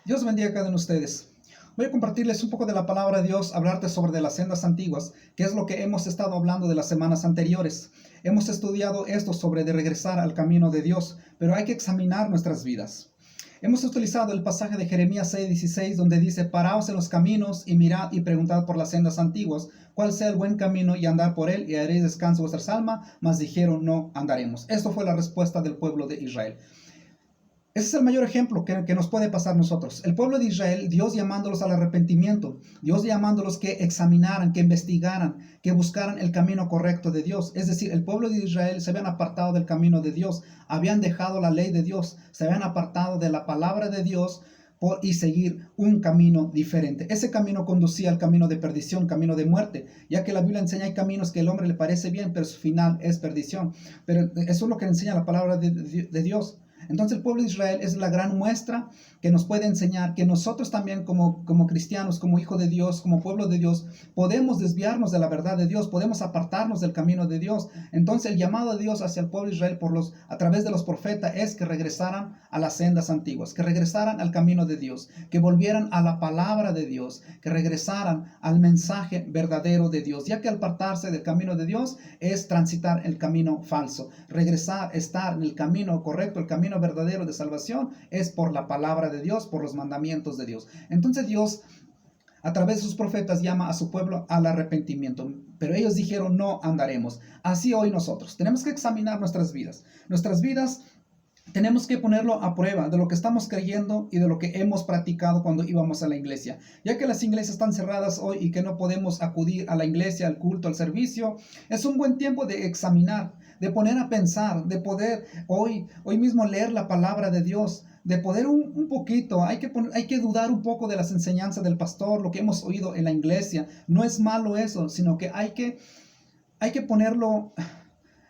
Dios bendiga a cada uno de ustedes. Voy a compartirles un poco de la palabra de Dios, hablarte sobre de las sendas antiguas, que es lo que hemos estado hablando de las semanas anteriores. Hemos estudiado esto sobre de regresar al camino de Dios, pero hay que examinar nuestras vidas. Hemos utilizado el pasaje de Jeremías 6:16, donde dice: paraos en los caminos y mirad y preguntad por las sendas antiguas, cuál sea el buen camino, y andad por él, y haréis descanso a vuestras almas. Mas dijeron: no andaremos. Esto fue la respuesta del pueblo de Israel. Ese es el mayor ejemplo que nos puede pasar a nosotros. El pueblo de Israel, Dios llamándolos al arrepentimiento, Dios llamándolos que examinaran, que investigaran, que buscaran el camino correcto de Dios. Es decir, el pueblo de Israel se habían apartado del camino de Dios, habían dejado la ley de Dios, se habían apartado de la palabra de Dios y seguir un camino diferente. Ese camino conducía al camino de perdición, camino de muerte, ya que la Biblia enseña hay caminos que al hombre le parece bien, pero su final es perdición. Pero eso es lo que enseña la palabra de Dios. Entonces el pueblo de Israel es la gran muestra que nos puede enseñar que nosotros también como cristianos, como hijos de Dios, como pueblo de Dios, podemos desviarnos de la verdad de Dios, podemos apartarnos del camino de Dios. Entonces el llamado de Dios hacia el pueblo de Israel a través de los profetas es que regresaran a las sendas antiguas, que regresaran al camino de Dios, que volvieran a la palabra de Dios, que regresaran al mensaje verdadero de Dios, ya que apartarse del camino de Dios es transitar el camino falso. Regresar, estar en el camino correcto, el camino verdadero de salvación es por la palabra de Dios, por los mandamientos de Dios. Entonces Dios a través de sus profetas llama a su pueblo al arrepentimiento, pero ellos dijeron: no andaremos. Así hoy nosotros tenemos que examinar nuestras vidas. Tenemos que ponerlo a prueba de lo que estamos creyendo y de lo que hemos practicado cuando íbamos a la iglesia. Ya que las iglesias están cerradas hoy y que no podemos acudir a la iglesia, al culto, al servicio, es un buen tiempo de examinar, de poner a pensar, de poder hoy mismo leer la palabra de Dios, de poder un poquito, hay que dudar un poco de las enseñanzas del pastor, lo que hemos oído en la iglesia. No es malo eso, sino que hay que ponerlo...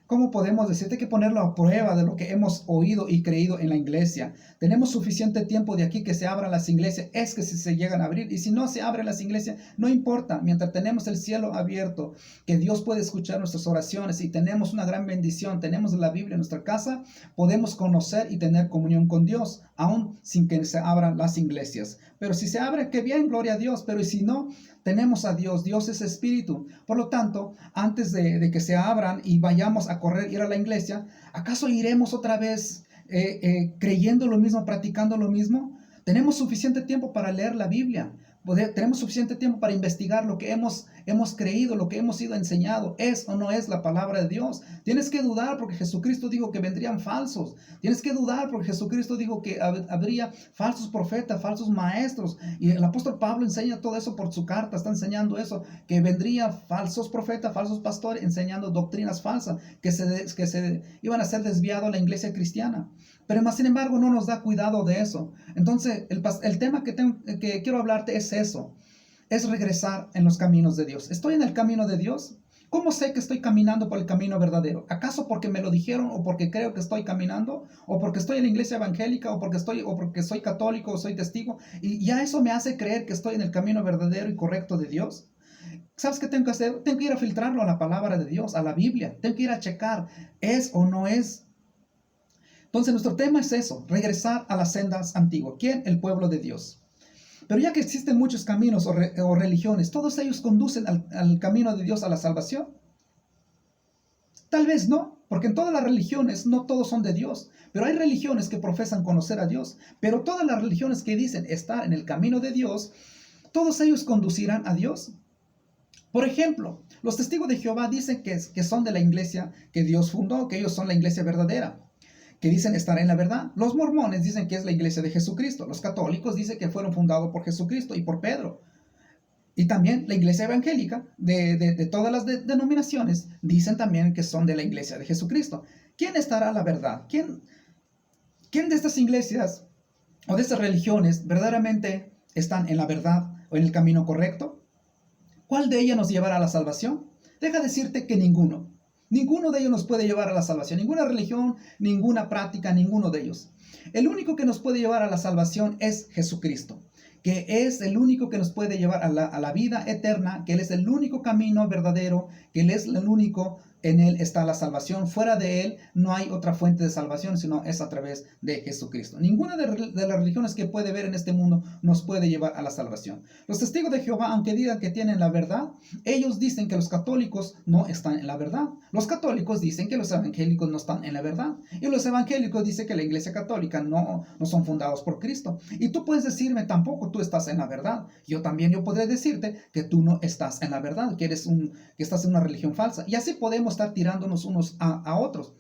¿Cómo podemos decir? Hay que ponerlo a prueba de lo que hemos oído y creído en la iglesia. Tenemos suficiente tiempo de aquí que se abran las iglesias, es que si se llegan a abrir, y si no se abren las iglesias, no importa, mientras tenemos el cielo abierto, que Dios puede escuchar nuestras oraciones y tenemos una gran bendición, tenemos la Biblia en nuestra casa, podemos conocer y tener comunión con Dios, aún sin que se abran las iglesias. Pero si se abre, qué bien, gloria a Dios, pero si no, tenemos a Dios, Dios es espíritu. Por lo tanto, antes de que se abran y vayamos a correr, ir a la iglesia, ¿acaso iremos otra vez creyendo lo mismo, practicando lo mismo? Tenemos suficiente tiempo para leer la Biblia. Tenemos suficiente tiempo para investigar lo que hemos creído, lo que hemos sido enseñado. ¿Es o no es la palabra de Dios? Tienes que dudar porque Jesucristo dijo que vendrían falsos. Tienes que dudar porque Jesucristo dijo que habría falsos profetas, falsos maestros. Y el apóstol Pablo enseña todo eso por su carta. Está enseñando eso, que vendría falsos profetas, falsos pastores, enseñando doctrinas falsas, que se iban a ser desviados a la iglesia cristiana. Pero más sin embargo no nos da cuidado de eso. Entonces el tema que quiero hablarte es eso. Es regresar en los caminos de Dios. ¿Estoy en el camino de Dios? ¿Cómo sé que estoy caminando por el camino verdadero? ¿Acaso porque me lo dijeron o porque creo que estoy caminando? ¿O porque estoy en la iglesia evangélica? ¿O porque soy católico o soy testigo? Y ya eso me hace creer que estoy en el camino verdadero y correcto de Dios. ¿Sabes qué tengo que hacer? Tengo que ir a filtrarlo a la palabra de Dios, a la Biblia. Tengo que ir a checar, ¿es o no es? Entonces nuestro tema es eso, regresar a las sendas antiguas. ¿Quién? El pueblo de Dios. Pero ya que existen muchos caminos o religiones, ¿todos ellos conducen al camino de Dios, a la salvación? Tal vez no, porque en todas las religiones no todos son de Dios. Pero hay religiones que profesan conocer a Dios. Pero todas las religiones que dicen estar en el camino de Dios, ¿todos ellos conducirán a Dios? Por ejemplo, los testigos de Jehová dicen que son de la iglesia que Dios fundó, que ellos son la iglesia verdadera, que dicen estar en la verdad. Los mormones dicen que es la iglesia de Jesucristo. Los católicos dicen que fueron fundados por Jesucristo y por Pedro. Y también la iglesia evangélica de todas las denominaciones dicen también que son de la iglesia de Jesucristo. ¿Quién estará a la verdad? ¿Quién de estas iglesias o de estas religiones verdaderamente están en la verdad o en el camino correcto? ¿Cuál de ellas nos llevará a la salvación? Deja decirte que ninguno. Ninguno de ellos nos puede llevar a la salvación. Ninguna religión, ninguna práctica, ninguno de ellos. El único que nos puede llevar a la salvación es Jesucristo, que es el único que nos puede llevar a la vida eterna, que Él es el único camino verdadero, que Él es el único en Él está la salvación. Fuera de Él no hay otra fuente de salvación, sino es a través de Jesucristo. Ninguna de las religiones que puede ver en este mundo nos puede llevar a la salvación. Los testigos de Jehová, aunque digan que tienen la verdad, ellos dicen que los católicos no están en la verdad. Los católicos dicen que los evangélicos no están en la verdad. Y los evangélicos dicen que la iglesia católica no son fundados por Cristo. Y tú puedes decirme, tampoco tú estás en la verdad. Yo podré decirte que tú no estás en la verdad, que estás en una religión falsa. Y así podemos estar tirándonos unos a otros.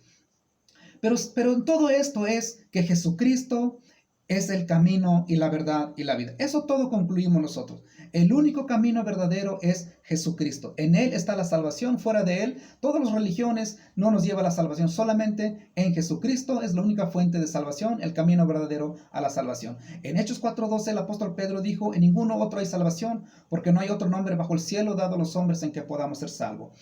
Pero en todo esto es que Jesucristo es el camino y la verdad y la vida. Eso todo concluimos nosotros. El único camino verdadero es Jesucristo. En Él está la salvación. Fuera de Él, todas las religiones no nos llevan a la salvación. Solamente en Jesucristo es la única fuente de salvación, el camino verdadero a la salvación. En Hechos 4:12 el apóstol Pedro dijo: en ninguno otro hay salvación, porque no hay otro nombre bajo el cielo dado a los hombres en que podamos ser salvos.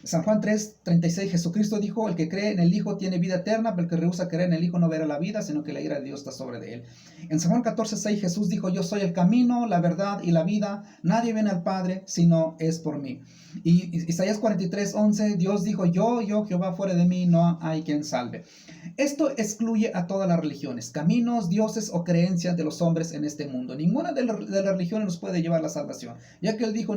San Juan 3:36, Jesucristo dijo: el que cree en el Hijo tiene vida eterna, pero el que rehúsa creer en el Hijo no verá la vida, sino que la ira de Dios está sobre de él. En San Juan 14:6, Jesús dijo: yo soy el camino, la verdad y la vida, nadie viene al Padre si no es por mí. Y Isaías 43:11, Dios dijo: yo, Jehová, fuera de mí no hay quien salve. Esto excluye a todas las religiones, caminos, dioses o creencias de los hombres en este mundo. Ninguna de las religiones nos puede llevar a la salvación, ya que Él dijo: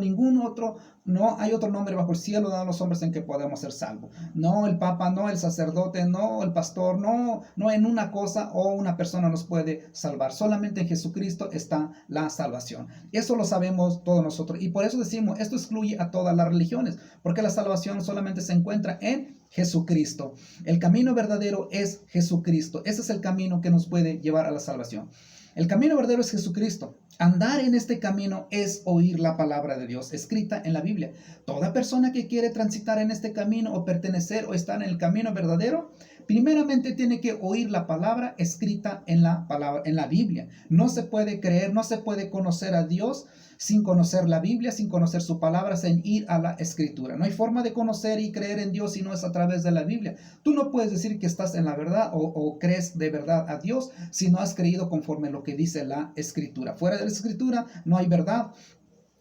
no hay otro nombre bajo el cielo dado a los hombres en que podamos ser salvos. No el Papa, no el sacerdote, no el pastor, no en una cosa o una persona nos puede salvar. Solamente en Jesucristo está la salvación. Eso lo sabemos todos nosotros. Y por eso decimos, esto excluye a todas las religiones, porque la salvación solamente se encuentra en Jesucristo. El camino verdadero es Jesucristo. Ese es el camino que nos puede llevar a la salvación. El camino verdadero es Jesucristo. Andar en este camino es oír la palabra de Dios escrita en la Biblia. Toda persona que quiere transitar en este camino o pertenecer o estar en el camino verdadero, primeramente tiene que oír la palabra escrita en la Biblia. No se puede creer, no se puede conocer a Dios sin conocer la Biblia, sin conocer su palabra, sin ir a la Escritura. No hay forma de conocer y creer en Dios si no es a través de la Biblia. Tú no puedes decir que estás en la verdad o crees de verdad a Dios si no has creído conforme lo que dice la Escritura. Fuera de la Escritura no hay verdad.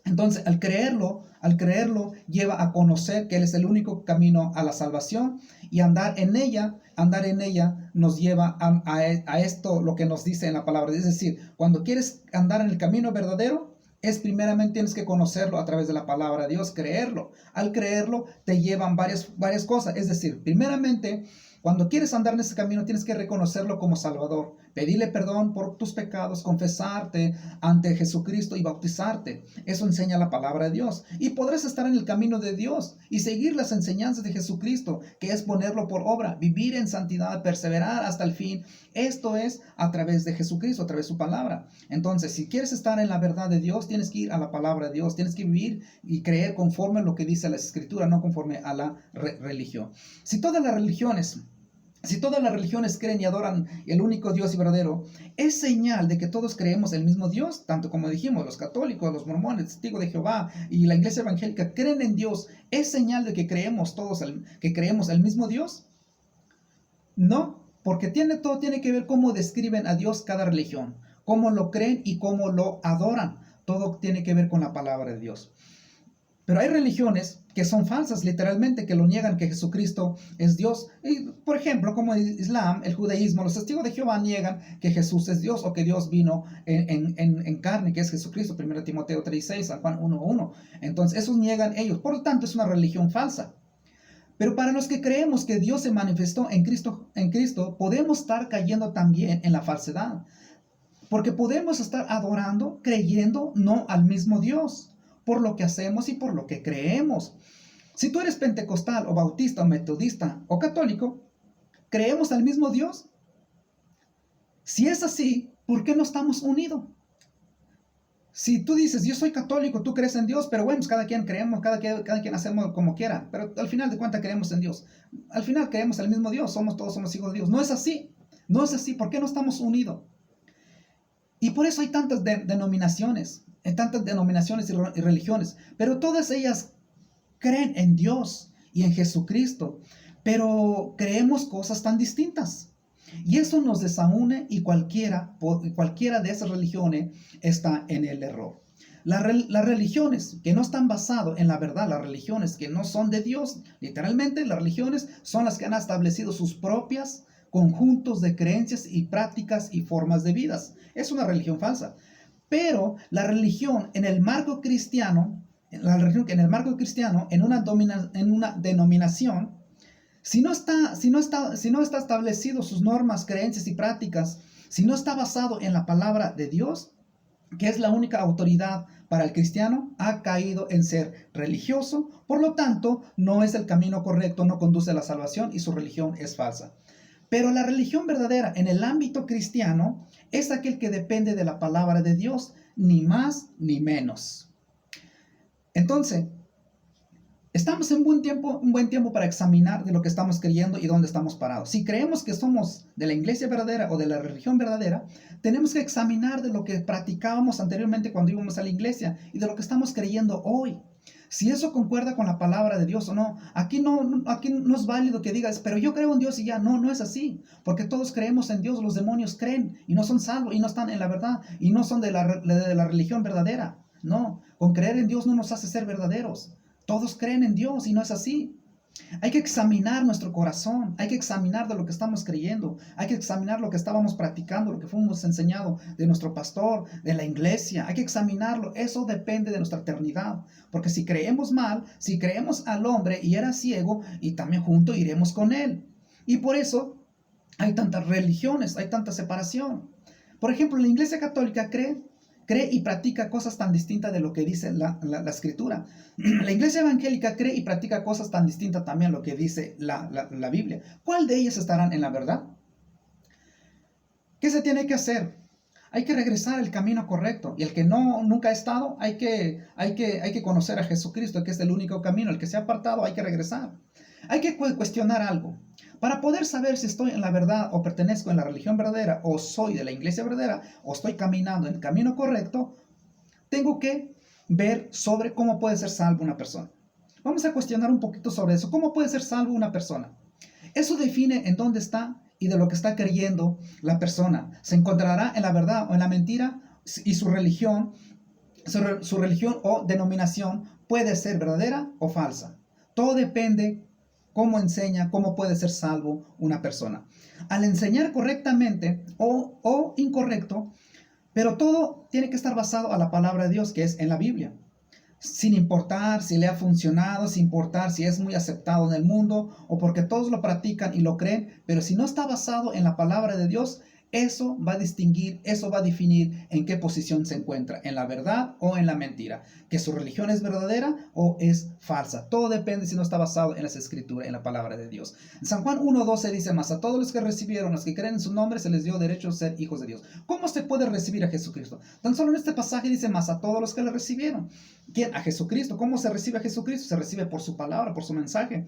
Entonces, al creerlo lleva a conocer que Él es el único camino a la salvación, y andar en ella nos lleva a esto, lo que nos dice en la palabra. Es decir, cuando quieres andar en el camino verdadero, primeramente tienes que conocerlo a través de la palabra de Dios, creerlo. Al creerlo te llevan varias cosas. Es decir, primeramente, cuando quieres andar en ese camino, tienes que reconocerlo como Salvador, pedirle perdón por tus pecados, confesarte ante Jesucristo y bautizarte. Eso enseña la palabra de Dios. Y podrás estar en el camino de Dios y seguir las enseñanzas de Jesucristo, que es ponerlo por obra, vivir en santidad, perseverar hasta el fin. Esto es a través de Jesucristo, a través de su palabra. Entonces, si quieres estar en la verdad de Dios, tienes que ir a la palabra de Dios, tienes que vivir y creer conforme a lo que dice la Escritura, no conforme a la religión. Si todas las religiones creen y adoran el único Dios y verdadero, es señal de que todos creemos el mismo Dios, tanto como dijimos, los católicos, los mormones, testigos de Jehová y la iglesia evangélica creen en Dios. ¿Es señal de que creemos todos el mismo Dios? No, porque todo tiene que ver cómo describen a Dios cada religión, cómo lo creen y cómo lo adoran. Todo tiene que ver con la palabra de Dios. Pero hay religiones que son falsas, literalmente, que lo niegan, que Jesucristo es Dios. Y, por ejemplo, como el Islam, el judaísmo, los testigos de Jehová niegan que Jesús es Dios o que Dios vino en carne, que es Jesucristo. 1 Timoteo 3:6, San Juan 1:1. Entonces, esos niegan ellos. Por lo tanto, es una religión falsa. Pero para los que creemos que Dios se manifestó en Cristo, podemos estar cayendo también en la falsedad. Porque podemos estar adorando, creyendo no al mismo Dios, por lo que hacemos y por lo que creemos. Si tú eres pentecostal o bautista o metodista o católico, ¿creemos al mismo Dios? Si es así, ¿por qué no estamos unidos? Si tú dices, yo soy católico, tú crees en Dios, pero bueno, cada quien creemos, cada quien hacemos como quiera, pero al final de cuentas creemos en Dios. Al final creemos en el mismo Dios, todos somos hijos de Dios. No es así, ¿por qué no estamos unidos? Y por eso hay tantas denominaciones y religiones, pero todas ellas creen en Dios y en Jesucristo, pero creemos cosas tan distintas. Y eso nos desaúne, y cualquiera de esas religiones está en el error. Las religiones que no están basadas en la verdad, las religiones que no son de Dios, literalmente las religiones son las que han establecido sus propias conjuntos de creencias y prácticas y formas de vidas. Es una religión falsa. Pero la religión en el marco cristiano, en una denominación, si no está establecido sus normas, creencias y prácticas, si no está basado en la palabra de Dios, que es la única autoridad para el cristiano, ha caído en ser religioso, por lo tanto, no es el camino correcto, no conduce a la salvación y su religión es falsa. Pero la religión verdadera en el ámbito cristiano es aquel que depende de la palabra de Dios, ni más ni menos. Entonces, estamos en un buen tiempo para examinar de lo que estamos creyendo y dónde estamos parados. Si creemos que somos de la iglesia verdadera o de la religión verdadera, tenemos que examinar de lo que practicábamos anteriormente cuando íbamos a la iglesia y de lo que estamos creyendo hoy. Si eso concuerda con la palabra de Dios o no. Aquí no es válido que digas, pero yo creo en Dios y ya. No, no es así. Porque todos creemos en Dios, los demonios creen y no son salvos y no están en la verdad y no son de la religión verdadera. No, con creer en Dios no nos hace ser verdaderos. Todos creen en Dios y no es así. Hay que examinar nuestro corazón, hay que examinar de lo que estamos creyendo, hay que examinar lo que estábamos practicando, lo que fuimos enseñado de nuestro pastor, de la iglesia, hay que examinarlo. Eso depende de nuestra eternidad, porque si creemos mal, si creemos al hombre y era ciego, y también junto iremos con él. Y por eso hay tantas religiones, hay tanta separación. Por ejemplo, la iglesia católica cree y practica cosas tan distintas de lo que dice la escritura. La iglesia evangélica cree y practica cosas tan distintas también a lo que dice la Biblia. ¿Cuál de ellas estarán en la verdad? ¿Qué se tiene que hacer? Hay que regresar al camino correcto. Y el que nunca ha estado, hay que conocer a Jesucristo, que es el único camino. El que se ha apartado, hay que regresar. Hay que cuestionar algo. Para poder saber si estoy en la verdad o pertenezco en la religión verdadera o soy de la iglesia verdadera o estoy caminando en el camino correcto, tengo que ver sobre cómo puede ser salvo una persona. Vamos a cuestionar un poquito sobre eso. ¿Cómo puede ser salvo una persona? Eso define en dónde está y de lo que está creyendo la persona. ¿Se encontrará en la verdad o en la mentira? Y su religión o denominación puede ser verdadera o falsa. Todo depende cómo enseña, cómo puede ser salvo una persona. Al enseñar correctamente o incorrecto, pero todo tiene que estar basado a la palabra de Dios, que es en la Biblia. Sin importar si le ha funcionado, sin importar si es muy aceptado en el mundo o porque todos lo practican y lo creen, pero si no está basado en la palabra de Dios, eso va a distinguir, eso va a definir en qué posición se encuentra, en la verdad o en la mentira, que su religión es verdadera o es falsa. Todo depende si no está basado en las escrituras, en la palabra de Dios. En San Juan 1:12 dice más, a todos los que recibieron, los que creen en su nombre, se les dio derecho a ser hijos de Dios. ¿Cómo se puede recibir a Jesucristo? Tan solo en este pasaje dice más, a todos los que le recibieron. ¿Quién? A Jesucristo. ¿Cómo se recibe a Jesucristo? Se recibe por su palabra, por su mensaje.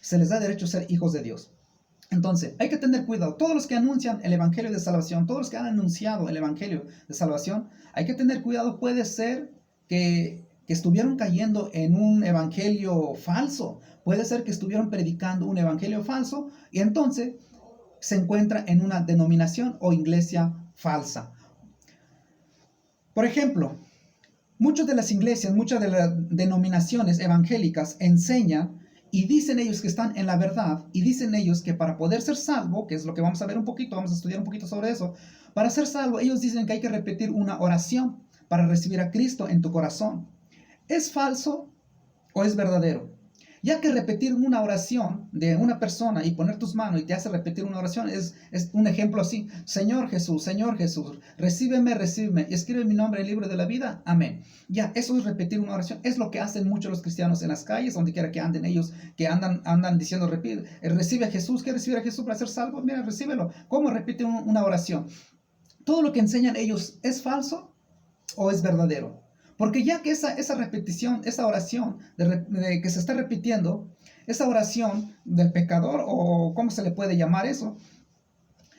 Se les da derecho a ser hijos de Dios. Entonces, hay que tener cuidado. Todos los que anuncian el evangelio de salvación, todos los que han anunciado el evangelio de salvación, hay que tener cuidado. Puede ser que estuvieron cayendo en un evangelio falso. Puede ser que estuvieron predicando un evangelio falso y entonces se encuentra en una denominación o iglesia falsa. Por ejemplo, muchas de las iglesias, muchas de las denominaciones evangélicas enseñan y dicen ellos que están en la verdad, y dicen ellos que para poder ser salvo, que es lo que vamos a ver un poquito, vamos a estudiar un poquito sobre eso, para ser salvo, ellos dicen que hay que repetir una oración para recibir a Cristo en tu corazón. ¿Es falso o es verdadero? Ya que repetir una oración de una persona y poner tus manos y te hace repetir una oración es un ejemplo así. Señor Jesús, recíbeme, y escribe mi nombre en el libro de la vida. Amén. Ya, eso es repetir una oración. Es lo que hacen muchos los cristianos en las calles, donde quiera que anden ellos, que andan diciendo, recibe a Jesús. ¿Quieres recibir a Jesús para ser salvo? Mira, recíbelo. ¿Cómo repite una oración? ¿Todo lo que enseñan ellos es falso o es verdadero? Porque ya que esa repetición, esa oración de que se está repitiendo, esa oración del pecador, o ¿cómo se le puede llamar eso?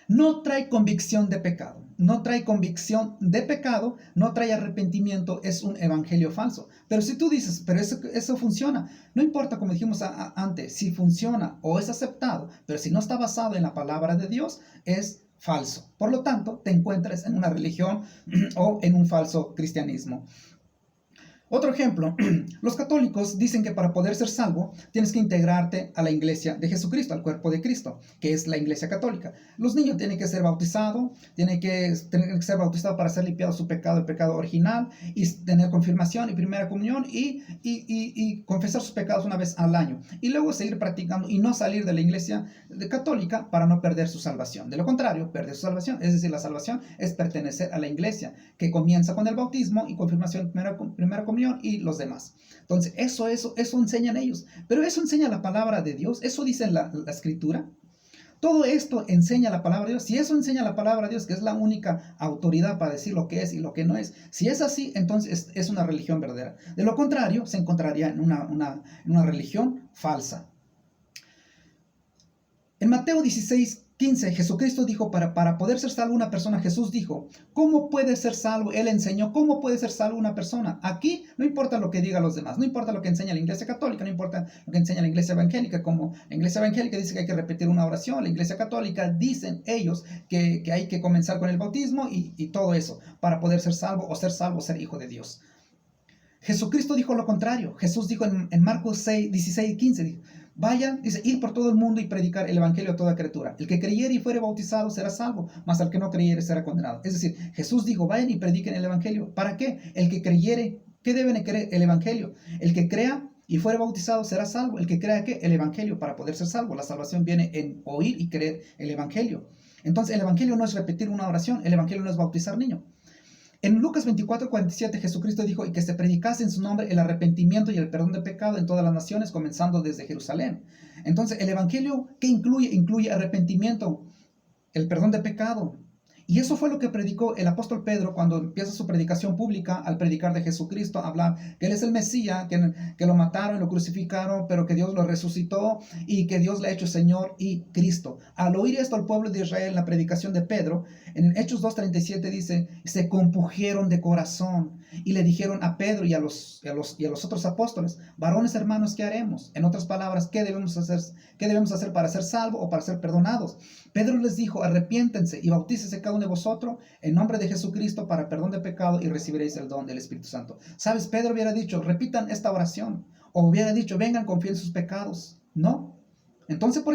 No trae convicción de pecado. No trae convicción de pecado, no trae arrepentimiento, es un evangelio falso. Pero si tú dices, pero eso funciona, no importa, como dijimos antes, si funciona o es aceptado, pero si no está basado en la palabra de Dios, es falso. Por lo tanto, te encuentras en una religión o en un falso cristianismo. Otro ejemplo, los católicos dicen que para poder ser salvo tienes que integrarte a la iglesia de Jesucristo, al cuerpo de Cristo, que es la iglesia católica. Los niños tienen que ser bautizados, tienen que ser bautizados para ser limpiado su pecado, el pecado original, y tener confirmación y primera comunión y confesar sus pecados una vez al año. Y luego seguir practicando y no salir de la iglesia católica para no perder su salvación. De lo contrario, perder su salvación. Es decir, la salvación es pertenecer a la iglesia, que comienza con el bautismo y confirmación, primera comunión y los demás. Entonces, eso enseñan ellos. Pero eso enseña la palabra de Dios. Eso dice la escritura. Todo esto enseña la palabra de Dios. Si eso enseña la palabra de Dios, que es la única autoridad para decir lo que es y lo que no es, si es así, entonces es una religión verdadera. De lo contrario, se encontraría en una religión falsa. En Mateo 16:15, Jesucristo dijo, para poder ser salvo una persona, Jesús dijo, ¿cómo puede ser salvo? Él enseñó, ¿cómo puede ser salvo una persona? Aquí no importa lo que digan los demás, no importa lo que enseña la iglesia católica, no importa lo que enseña la iglesia evangélica, como la iglesia evangélica dice que hay que repetir una oración, la iglesia católica dicen ellos que hay que comenzar con el bautismo y todo eso, para poder ser salvo, ser hijo de Dios. Jesucristo dijo lo contrario. Jesús dijo en Marcos 16:15, dijo, vayan, dice, ir por todo el mundo y predicar el evangelio a toda criatura. El que creyere y fuere bautizado será salvo, mas al que no creyere será condenado. Es decir, Jesús dijo, vayan y prediquen el evangelio. ¿Para qué? El que creyere, ¿qué deben creer? El evangelio. El que crea y fuere bautizado será salvo. El que crea que el evangelio, para poder ser salvo. La salvación viene en oír y creer el evangelio. Entonces, el evangelio no es repetir una oración, el evangelio no es bautizar niños. En Lucas 24:47 Jesucristo dijo, y que se predicase en su nombre el arrepentimiento y el perdón de pecado en todas las naciones, comenzando desde Jerusalén. Entonces, el evangelio, ¿qué incluye? Incluye arrepentimiento, el perdón de pecado. Y eso fue lo que predicó el apóstol Pedro cuando empieza su predicación pública al predicar de Jesucristo, hablar que Él es el Mesías, que lo mataron y lo crucificaron, pero que Dios lo resucitó y que Dios le ha hecho Señor y Cristo. Al oír esto al pueblo de Israel, la predicación de Pedro, en Hechos 2:37 dice, se compungieron de corazón y le dijeron a Pedro y a los otros apóstoles, varones hermanos, ¿qué haremos? En otras palabras, ¿qué debemos hacer para ser salvos o para ser perdonados? Pedro les dijo, arrepiéntense y bautícese cada uno de vosotros en nombre de Jesucristo para perdón de pecado y recibiréis el don del Espíritu Santo. ¿Sabes? Pedro hubiera dicho, repitan esta oración, o hubiera dicho, vengan, confíen sus pecados. No. Entonces, por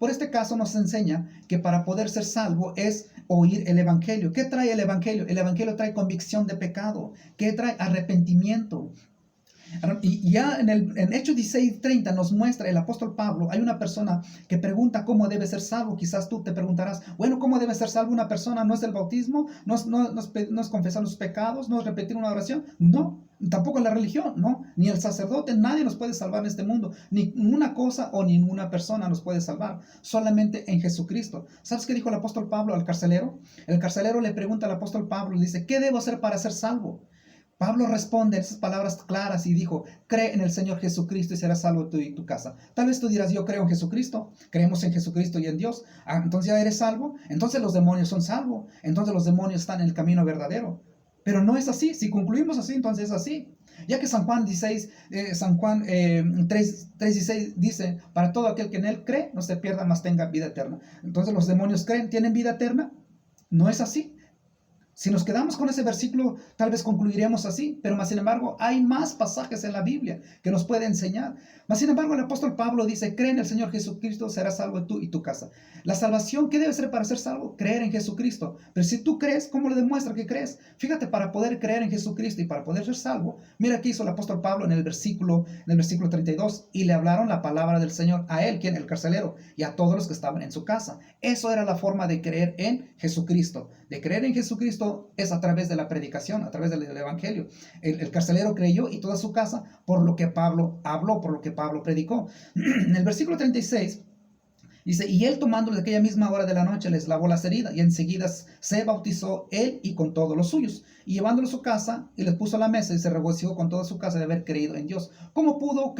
este caso nos enseña que para poder ser salvo es oír el evangelio. ¿Qué trae el evangelio? El evangelio trae convicción de pecado. ¿Qué trae? Arrepentimiento. Y ya en Hechos 16:30 nos muestra el apóstol Pablo, hay una persona que pregunta cómo debe ser salvo. Quizás tú te preguntarás, bueno, ¿cómo debe ser salvo una persona? ¿No es el bautismo? ¿No es confesar los pecados? ¿No es repetir una oración? No, tampoco la religión, no, ni el sacerdote, nadie nos puede salvar en este mundo, ni una cosa o ninguna persona nos puede salvar, solamente en Jesucristo. ¿Sabes qué dijo el apóstol Pablo al carcelero? El carcelero le pregunta al apóstol Pablo, le dice, ¿qué debo hacer para ser salvo? Pablo responde en esas palabras claras y dijo, cree en el Señor Jesucristo y serás salvo tú y tu casa. Tal vez tú dirás, yo creo en Jesucristo, creemos en Jesucristo y en Dios. Entonces ya eres salvo, entonces los demonios son salvos, entonces los demonios están en el camino verdadero. Pero no es así. Si concluimos así, entonces es así. Ya que San Juan 3:16 dice, para todo aquel que en él cree, no se pierda, mas tenga vida eterna. Entonces los demonios creen, ¿tienen vida eterna? No es así. Si nos quedamos con ese versículo, tal vez concluiremos así, pero más sin embargo, hay más pasajes en la Biblia que nos puede enseñar. Más sin embargo, el apóstol Pablo dice, cree en el Señor Jesucristo, serás salvo tú y tu casa. La salvación, ¿qué debe ser para ser salvo? Creer en Jesucristo. Pero si tú crees, ¿cómo le demuestra que crees? Fíjate, para poder creer en Jesucristo y para poder ser salvo, mira qué hizo el apóstol Pablo en el versículo 32, y le hablaron la palabra del Señor a él, quien el carcelero, y a todos los que estaban en su casa. Eso era la forma de creer en Jesucristo. De creer en Jesucristo es a través de la predicación, a través del evangelio. El carcelero creyó y toda su casa por lo que Pablo habló, por lo que Pablo predicó. En el versículo 36 dice, y él tomándolo de aquella misma hora de la noche les lavó las heridas y enseguida se bautizó él y con todos los suyos, y llevándolo a su casa y les puso a la mesa y se regocijó con toda su casa de haber creído en Dios. ¿Cómo pudo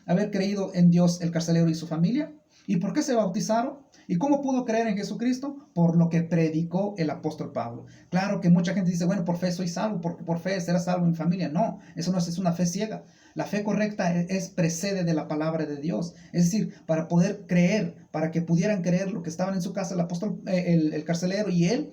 haber creído en Dios el carcelero y su familia? ¿Y por qué se bautizaron? ¿Y cómo pudo creer en Jesucristo? Por lo que predicó el apóstol Pablo. Claro que mucha gente dice, bueno, por fe soy salvo, porque por fe será salvo mi familia. No, eso no es una fe ciega. La fe correcta precede de la palabra de Dios. Es decir, para poder creer, para que pudieran creer lo que estaban en su casa el apóstol, el carcelero y él,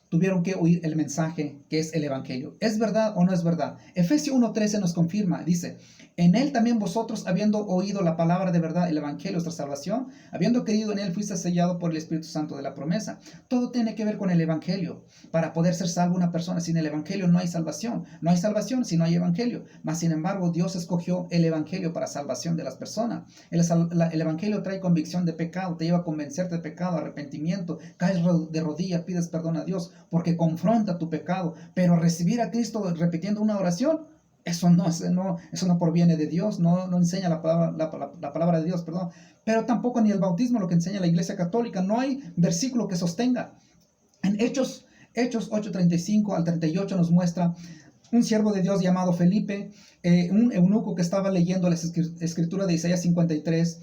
tuvieron que oír el mensaje que es el Evangelio. ¿Es verdad o no es verdad? Efesios 1:13 nos confirma, dice, en él también vosotros, habiendo oído la palabra de verdad, el Evangelio, nuestra salvación, habiendo creído en él, fuiste sellado por el Espíritu Santo de la promesa. Todo tiene que ver con el Evangelio. Para poder ser salvo una persona, sin el Evangelio no hay salvación. No hay salvación si no hay Evangelio. Mas, sin embargo, Dios escogió el Evangelio para salvación de las personas. El Evangelio trae convicción de pecado, te lleva a convencerte de pecado, arrepentimiento, caes de rodillas, pides perdón a Dios, porque confronta tu pecado. Pero recibir a Cristo repitiendo una oración, eso no proviene de Dios, no enseña la palabra de Dios, perdón. Pero tampoco ni el bautismo, lo que enseña la Iglesia Católica. No hay versículo que sostenga. En Hechos 8:35 al 38 nos muestra un siervo de Dios llamado Felipe, un eunuco que estaba leyendo la escritura de Isaías 53.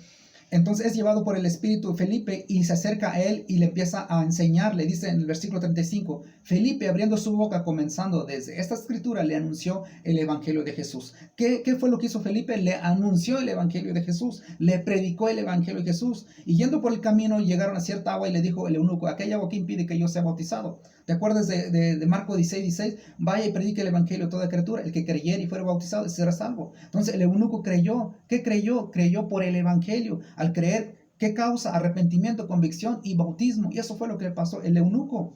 Entonces es llevado por el Espíritu Felipe y se acerca a él y le empieza a enseñar. Le dice en el versículo 35, Felipe abriendo su boca, comenzando desde esta escritura, le anunció el Evangelio de Jesús. ¿Qué fue lo que hizo Felipe? Le anunció el Evangelio de Jesús, le predicó el Evangelio de Jesús. Y yendo por el camino llegaron a cierta agua y le dijo el eunuco, aquella agua que impide que yo sea bautizado. ¿Te acuerdas de Marcos 16:16? Vaya y predique el Evangelio a toda criatura. El que creyere y fuera bautizado será salvo. Entonces el eunuco creyó. ¿Qué creyó? Creyó por el Evangelio. Al creer, ¿qué causa? Arrepentimiento, convicción y bautismo. Y eso fue lo que le pasó al eunuco.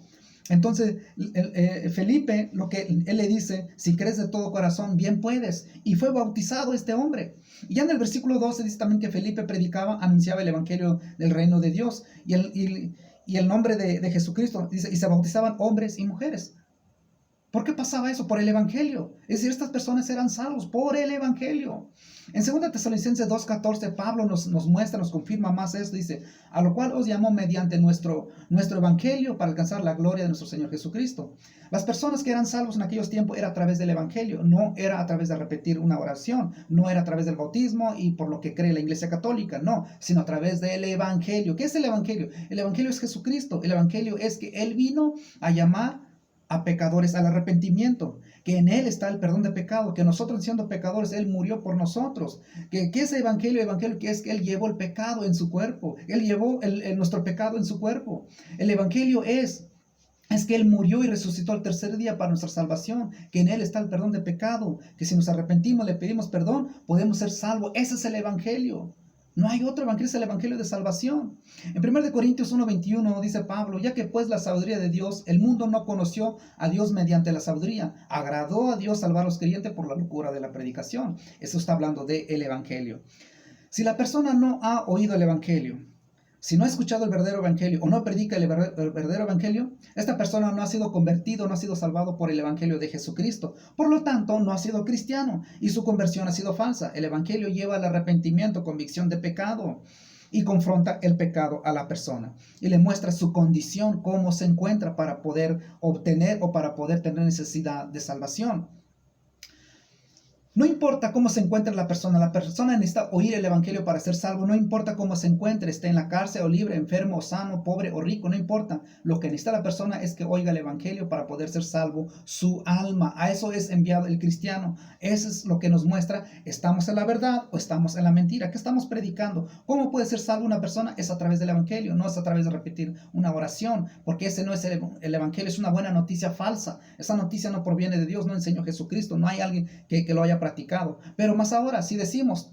Entonces Felipe, lo que él le dice, si crees de todo corazón, bien puedes. Y fue bautizado este hombre. Y ya en el versículo 12 dice también que Felipe predicaba, anunciaba el Evangelio del reino de Dios. Y el nombre de Jesucristo, dice, y se bautizaban hombres y mujeres. ¿Por qué pasaba eso? Por el Evangelio. Es decir, estas personas eran salvos por el Evangelio. En 2 Tesalonicenses 2:14, Pablo nos muestra, nos confirma más esto. Dice, a lo cual os llamó mediante nuestro Evangelio para alcanzar la gloria de nuestro Señor Jesucristo. Las personas que eran salvos en aquellos tiempos era a través del Evangelio. No era a través de repetir una oración. No era a través del bautismo y por lo que cree la Iglesia Católica. No, sino a través del Evangelio. ¿Qué es el Evangelio? El Evangelio es Jesucristo. El Evangelio es que Él vino a llamar a pecadores al arrepentimiento, que en Él está el perdón de pecado, que nosotros siendo pecadores, Él murió por nosotros, que ese evangelio que es que Él llevó el pecado en su cuerpo, Él llevó nuestro pecado en su cuerpo. El evangelio es que Él murió y resucitó al tercer día para nuestra salvación, que en Él está el perdón de pecado, que si nos arrepentimos, le pedimos perdón, podemos ser salvos. Ese es el evangelio. No hay otro evangelio, es el evangelio de salvación. En 1 Corintios 1:21 dice Pablo, ya que pues la sabiduría de Dios, el mundo no conoció a Dios mediante la sabiduría, agradó a Dios salvar a los creyentes por la locura de la predicación. Eso está hablando del evangelio. Si la persona no ha oído el evangelio, si no ha escuchado el verdadero evangelio o no predica el verdadero evangelio, esta persona no ha sido convertido, no ha sido salvado por el evangelio de Jesucristo. Por lo tanto, no ha sido cristiano y su conversión ha sido falsa. El evangelio lleva al arrepentimiento, convicción de pecado y confronta el pecado a la persona y le muestra su condición, cómo se encuentra para poder obtener o para poder tener necesidad de salvación. No importa cómo se encuentre la persona necesita oír el evangelio para ser salvo. No importa cómo se encuentre, esté en la cárcel o libre, enfermo o sano, pobre o rico, no importa. Lo que necesita la persona es que oiga el evangelio para poder ser salvo su alma. A eso es enviado el cristiano. Eso es lo que nos muestra, ¿estamos en la verdad o estamos en la mentira? ¿Qué estamos predicando? ¿Cómo puede ser salvo una persona? Es a través del evangelio, no es a través de repetir una oración, porque ese no es el evangelio, es una buena noticia falsa. Esa noticia no proviene de Dios, no enseñó Jesucristo, no hay alguien que lo haya practicado. Pero más ahora, si decimos,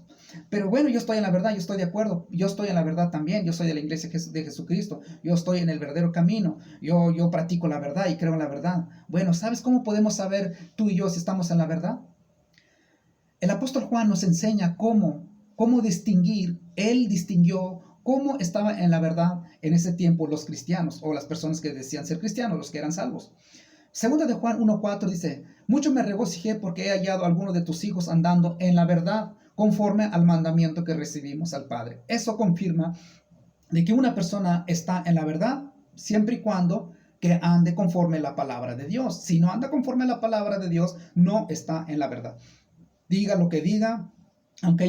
pero bueno, yo estoy en la verdad, yo estoy de acuerdo, yo estoy en la verdad también, yo soy de la iglesia de Jesucristo, yo estoy en el verdadero camino, yo practico la verdad y creo en la verdad. Bueno, ¿sabes cómo podemos saber tú y yo si estamos en la verdad? El apóstol Juan nos enseña cómo distinguir. Él distinguió cómo estaba en la verdad en ese tiempo los cristianos o las personas que decían ser cristianos, los que eran salvos. Segunda de Juan 1:4 dice, mucho me regocijé porque he hallado a alguno de tus hijos andando en la verdad, conforme al mandamiento que recibimos al Padre. Eso confirma de que una persona está en la verdad siempre y cuando que ande conforme a la palabra de Dios. Si no anda conforme a la palabra de Dios, no está en la verdad. Diga lo que diga, aunque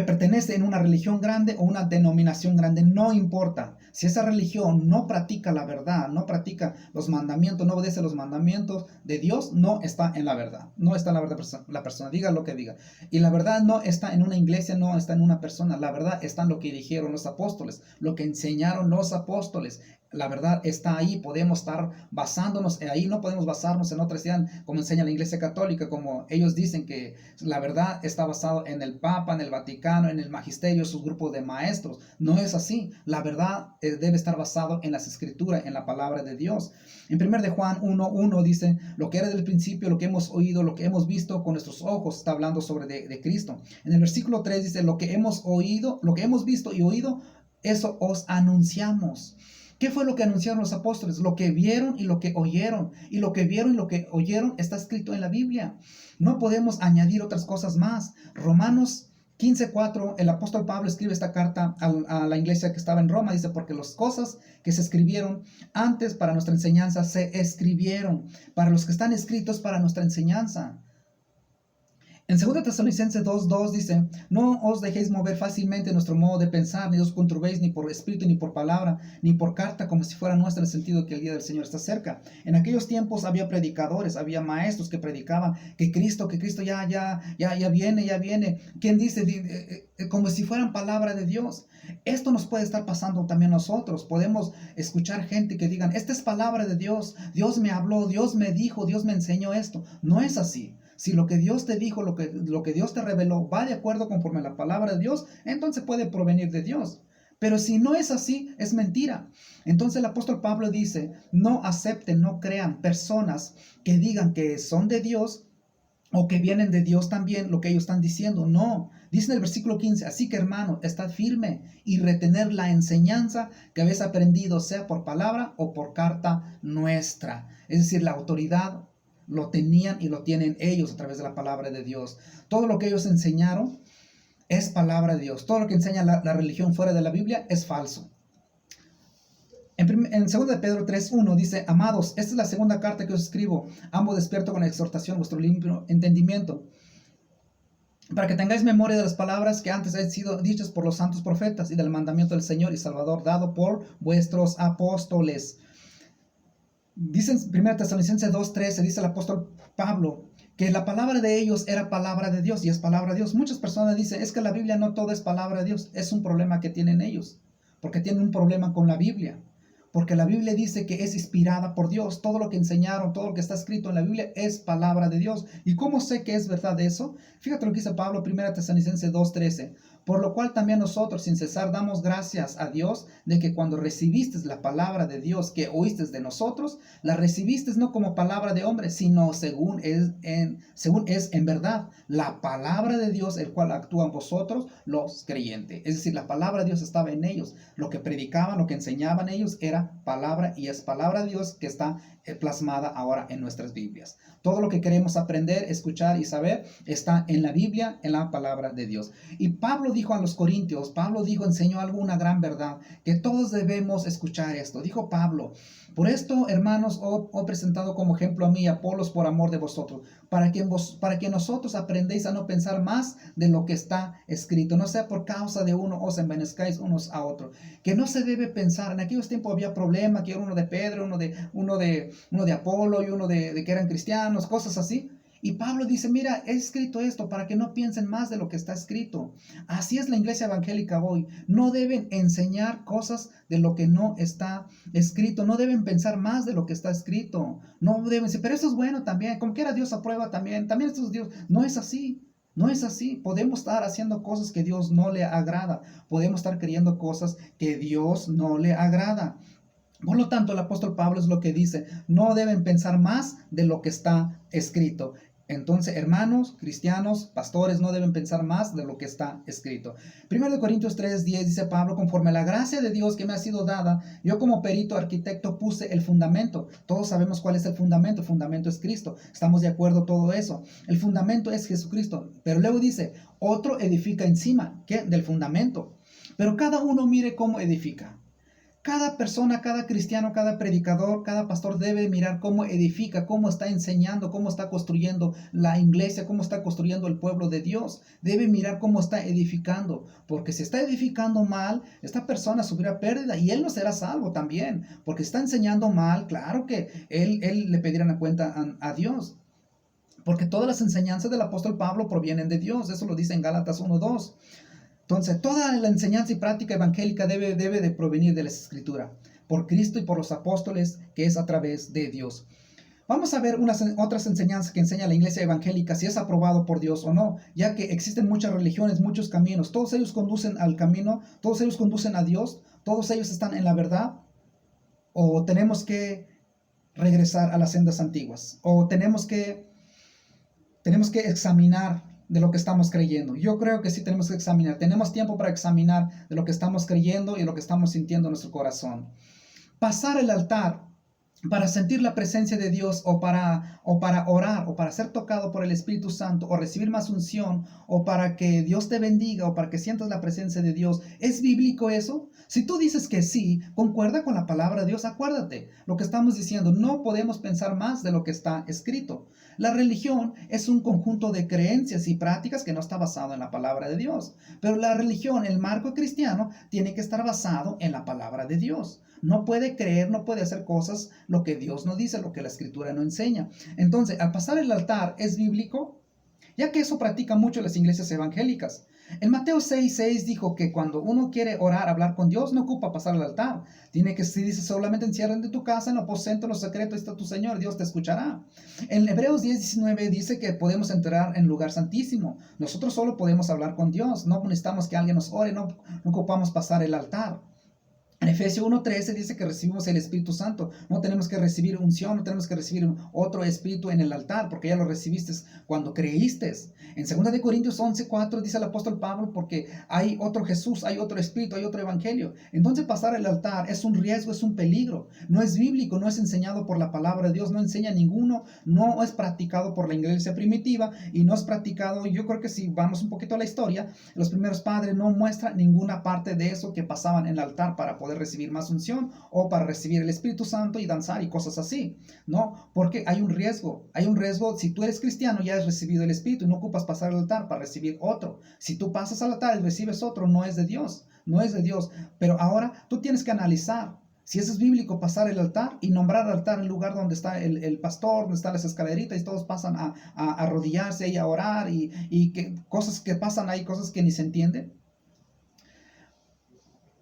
pertenece en una religión grande o una denominación grande, no importa. Si esa religión no practica la verdad, no practica los mandamientos, no obedece los mandamientos de Dios, no está en la verdad. No está en la verdad la persona, diga lo que diga. Y la verdad no está en una iglesia, no está en una persona. La verdad está en lo que dijeron los apóstoles, lo que enseñaron los apóstoles. La verdad está ahí, podemos estar basándonos ahí, no podemos basarnos en otras ideas, como enseña la Iglesia Católica, como ellos dicen que la verdad está basada en el Papa, en el Vaticano, en el Magisterio, sus grupos de maestros. No es así, la verdad debe estar basado en las Escrituras, en la palabra de Dios. En 1 de Juan 1:1 dice, lo que era del principio, lo que hemos oído, lo que hemos visto con nuestros ojos, está hablando sobre de Cristo. En el versículo 3 dice, lo que hemos oído, lo que hemos visto y oído, eso os anunciamos. ¿Qué fue lo que anunciaron los apóstoles? Lo que vieron y lo que oyeron. Y lo que vieron y lo que oyeron está escrito en la Biblia. No podemos añadir otras cosas más. Romanos 15:4, el apóstol Pablo escribe esta carta a la iglesia que estaba en Roma. Dice, porque las cosas que se escribieron antes para nuestra enseñanza se escribieron. Para los que están escritos para nuestra enseñanza. En 2 Tesalonicenses 2:2 dice, no os dejéis mover fácilmente nuestro modo de pensar, ni os conturbéis ni por espíritu, ni por palabra, ni por carta, como si fuera nuestra, en el sentido de que el día del Señor está cerca. En aquellos tiempos había predicadores, había maestros que predicaban que Cristo ya viene. ¿Quién dice? Como si fueran palabra de Dios. Esto nos puede estar pasando también a nosotros. Podemos escuchar gente que digan, esta es palabra de Dios, Dios me habló, Dios me dijo, Dios me enseñó esto. No es así. Si lo que Dios te dijo, lo que Dios te reveló va de acuerdo conforme a la palabra de Dios, entonces puede provenir de Dios. Pero si no es así, es mentira. Entonces el apóstol Pablo dice, no acepten, no crean personas que digan que son de Dios o que vienen de Dios también lo que ellos están diciendo. No, dice en el versículo 15, así que hermano, estad firme y retener la enseñanza que habéis aprendido, sea por palabra o por carta nuestra. Es decir, la autoridad lo tenían y lo tienen ellos a través de la palabra de Dios. Todo lo que ellos enseñaron es palabra de Dios. Todo lo que enseña la religión fuera de la Biblia es falso. En 2 de Pedro 3:1 dice, amados, esta es la segunda carta que os escribo, ambos despierto con la exhortación, vuestro limpio entendimiento, para que tengáis memoria de las palabras que antes han sido dichas por los santos profetas y del mandamiento del Señor y Salvador dado por vuestros apóstoles. Dice en 1 Tesalonicenses 2:13, dice el apóstol Pablo, que la palabra de ellos era palabra de Dios y es palabra de Dios. Muchas personas dicen, es que la Biblia no todo es palabra de Dios. Es un problema que tienen ellos, porque tienen un problema con la Biblia. Porque la Biblia dice que es inspirada por Dios. Todo lo que enseñaron, todo lo que está escrito en la Biblia es palabra de Dios. ¿Y cómo sé que es verdad eso? Fíjate lo que dice Pablo, 1 Tesalonicenses 2:13. Por lo cual también nosotros sin cesar damos gracias a Dios de que cuando recibiste la palabra de Dios que oíste de nosotros, la recibiste no como palabra de hombre, sino según es en verdad la palabra de Dios, el cual actúa en vosotros los creyentes. Es decir, la palabra de Dios estaba en ellos. Lo que predicaban, lo que enseñaban ellos era palabra, y es palabra de Dios que está plasmada ahora en nuestras Biblias. Todo lo que queremos aprender, escuchar y saber está en la Biblia, en la palabra de Dios. Y Pablo dijo a los corintios, enseñó alguna gran verdad, que todos debemos escuchar esto. Dijo Pablo, por esto, hermanos, os he presentado como ejemplo a mí y a Apolos por amor de vosotros, para que nosotros aprendéis a no pensar más de lo que está escrito, no sea por causa de uno os envanezcáis unos a otros. Que no se debe pensar, en aquellos tiempos había problema, que era uno de Pedro, uno de Apolo y uno de que eran cristianos, cosas así. Y Pablo dice, mira, he escrito esto para que no piensen más de lo que está escrito. Así es la iglesia evangélica hoy. No deben enseñar cosas de lo que no está escrito. No deben pensar más de lo que está escrito. No deben decir, pero eso es bueno también. Como quiera Dios aprueba también. También esto es Dios. No es así. No es así. Podemos estar haciendo cosas que Dios no le agrada. Podemos estar creyendo cosas que Dios no le agrada. Por lo tanto, el apóstol Pablo es lo que dice, no deben pensar más de lo que está escrito. Entonces, hermanos, cristianos, pastores, no deben pensar más de lo que está escrito. 1 Corintios 3:10 dice Pablo, conforme a la gracia de Dios que me ha sido dada, yo como perito arquitecto puse el fundamento. Todos sabemos cuál es el fundamento. El fundamento es Cristo. Estamos de acuerdo todo eso. El fundamento es Jesucristo. Pero luego dice, otro edifica encima, ¿qué? Del fundamento. Pero cada uno mire cómo edifica. Cada persona, cada cristiano, cada predicador, cada pastor debe mirar cómo edifica, cómo está enseñando, cómo está construyendo la iglesia, cómo está construyendo el pueblo de Dios. Debe mirar cómo está edificando, porque si está edificando mal, esta persona sufrirá pérdida y él no será salvo también, porque está enseñando mal, claro que él le pedirá una cuenta a Dios. Porque todas las enseñanzas del apóstol Pablo provienen de Dios, eso lo dice en Gálatas 1:2. Entonces, toda la enseñanza y práctica evangélica debe de provenir de la Escritura, por Cristo y por los apóstoles, que es a través de Dios. Vamos a ver otras enseñanzas que enseña la iglesia evangélica, si es aprobado por Dios o no, ya que existen muchas religiones, muchos caminos, todos ellos conducen al camino, todos ellos conducen a Dios, todos ellos están en la verdad, o tenemos que regresar a las sendas antiguas, o tenemos que examinar de lo que estamos creyendo. Yo creo que sí tenemos que examinar. Tenemos tiempo para examinar de lo que estamos creyendo y lo que estamos sintiendo en nuestro corazón. Pasar el altar para sentir la presencia de Dios o para orar o para ser tocado por el Espíritu Santo o recibir más unción o para que Dios te bendiga o para que sientas la presencia de Dios. ¿Es bíblico eso? Si tú dices que sí, concuerda con la palabra de Dios, acuérdate lo que estamos diciendo. No podemos pensar más de lo que está escrito. La religión es un conjunto de creencias y prácticas que no está basado en la palabra de Dios. Pero la religión, el marco cristiano, tiene que estar basado en la palabra de Dios. No puede creer, no puede hacer cosas lo que Dios no dice, lo que la Escritura no enseña. Entonces, al pasar el altar, ¿es bíblico? Ya que eso practican mucho las iglesias evangélicas. En Mateo 6:6 dijo que cuando uno quiere orar, hablar con Dios, no ocupa pasar al altar. Tiene que, si dice, solamente encierren de tu casa, en lo aposento, en lo secreto, está tu Señor, Dios te escuchará. En Hebreos 10:19 dice que podemos entrar en lugar santísimo. Nosotros solo podemos hablar con Dios, no necesitamos que alguien nos ore, no ocupamos pasar el altar. En Efesios 1:13 dice que recibimos el Espíritu Santo. No tenemos que recibir unción, no tenemos que recibir otro espíritu en el altar, porque ya lo recibiste cuando creíste. En 2 Corintios 11:4 dice el apóstol Pablo, porque hay otro Jesús, hay otro espíritu, hay otro evangelio. Entonces pasar el altar es un riesgo, es un peligro. No es bíblico, no es enseñado por la palabra de Dios, no enseña ninguno, no es practicado por la iglesia primitiva y no es practicado. Yo creo que si vamos un poquito a la historia, los primeros padres no muestran ninguna parte de eso que pasaban en el altar para poder recibir más unción o para recibir el Espíritu Santo y danzar y cosas así, ¿no? Porque hay un riesgo, si tú eres cristiano ya has recibido el Espíritu y no ocupas pasar al altar para recibir otro. Si tú pasas al altar y recibes otro, no es de Dios, no es de Dios. Pero ahora tú tienes que analizar si eso es bíblico, pasar el altar y nombrar al altar el lugar donde está el pastor, donde están las escaleritas y todos pasan a arrodillarse y a orar y cosas que pasan ahí, cosas que ni se entienden.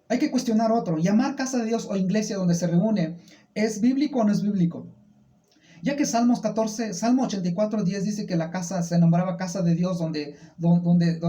Hay que cuestionar otro. Llamar casa de Dios o iglesia donde se reúne, ¿es bíblico o no es bíblico? Ya que Salmo 84:10 dice que la casa se nombraba casa de Dios donde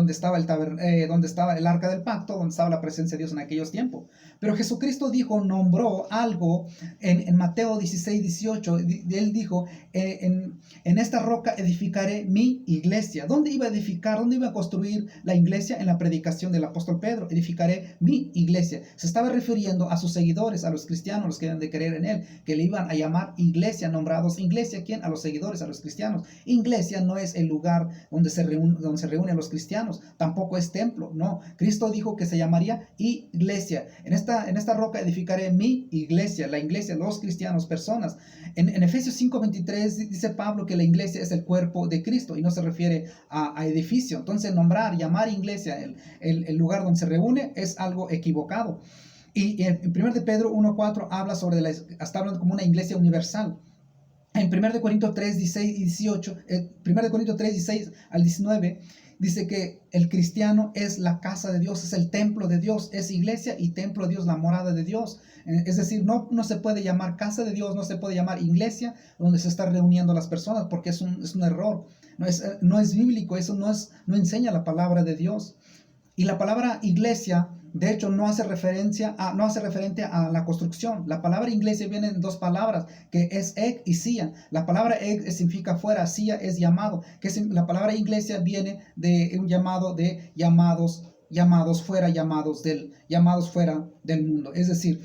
estaba donde estaba el arca del pacto, donde estaba la presencia de Dios en aquellos tiempos. Pero Jesucristo nombró algo en Mateo 16:18. Él dijo, en esta roca edificaré mi iglesia. ¿Dónde iba a edificar? ¿Dónde iba a construir la iglesia? En la predicación del apóstol Pedro. Edificaré mi iglesia. Se estaba refiriendo a sus seguidores, a los cristianos, los que deben de creer en él, que le iban a llamar iglesia, nombrados iglesia. ¿Quién? A los seguidores, a los cristianos. Iglesia no es el lugar donde se reúnen los cristianos, tampoco es templo, no. Cristo dijo que se llamaría iglesia. En esta roca edificaré mi iglesia, la iglesia, los cristianos, personas. En Efesios 5:23 dice Pablo que la iglesia es el cuerpo de Cristo y no se refiere a edificio. Entonces llamar iglesia el lugar donde se reúne es algo equivocado. Y en 1 de Pedro 1:4 habla está hablando como una iglesia universal. En 1 Corintios 3:16 al 19 dice que el cristiano es la casa de Dios, es el templo de Dios, es iglesia y templo de Dios, la morada de Dios. Es decir, no se puede llamar casa de Dios, no se puede llamar iglesia donde se están reuniendo las personas, porque es un error. No es bíblico, eso no enseña la palabra de Dios. Y la palabra iglesia, de hecho, no hace referente a la construcción. La palabra iglesia viene en dos palabras, que es ek y sia. La palabra ek significa fuera, sia es llamado. La palabra iglesia viene de un llamado de llamados fuera, llamados fuera del mundo. Es decir,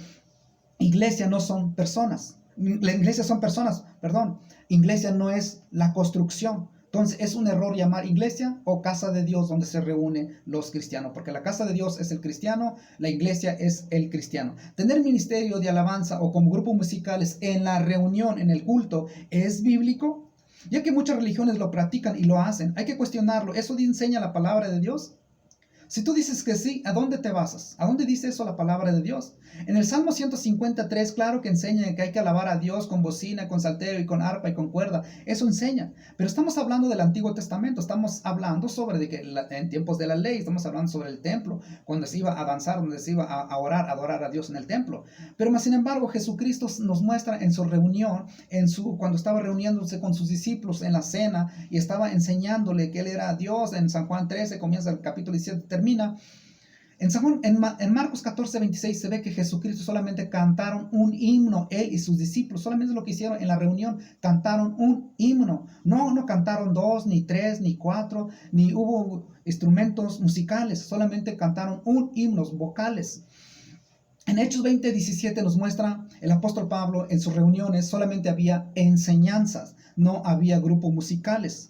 iglesia no son personas. La iglesia son personas, perdón. Iglesia no es la construcción. Entonces es un error llamar iglesia o casa de Dios donde se reúnen los cristianos, porque la casa de Dios es el cristiano, la iglesia es el cristiano. Tener ministerio de alabanza o como grupos musicales en la reunión, en el culto, ¿es bíblico? Ya que muchas religiones lo practican y lo hacen, hay que cuestionarlo. ¿Eso enseña la palabra de Dios? Si tú dices que sí, ¿a dónde te basas? ¿A dónde dice eso la palabra de Dios? En el Salmo 153, claro que enseña que hay que alabar a Dios con bocina, con salterio y con arpa y con cuerda. Eso enseña. Pero estamos hablando del Antiguo Testamento. Estamos hablando sobre de que en tiempos de la ley, estamos hablando sobre el templo, cuando se iba a danzar, donde se iba a orar, a adorar a Dios en el templo. Pero más sin embargo, Jesucristo nos muestra en su reunión, cuando estaba reuniéndose con sus discípulos en la cena y estaba enseñándole que Él era Dios. En San Juan 13, comienza el capítulo 17, termina. En Marcos 14, 26 se ve que Jesucristo solamente cantaron un himno, Él y sus discípulos. Solamente lo que hicieron en la reunión, cantaron un himno. No cantaron 2, ni 3, ni 4, ni hubo instrumentos musicales. Solamente cantaron un himno, vocales. En Hechos 20, 17 nos muestra el apóstol Pablo en sus reuniones solamente había enseñanzas, no había grupos musicales.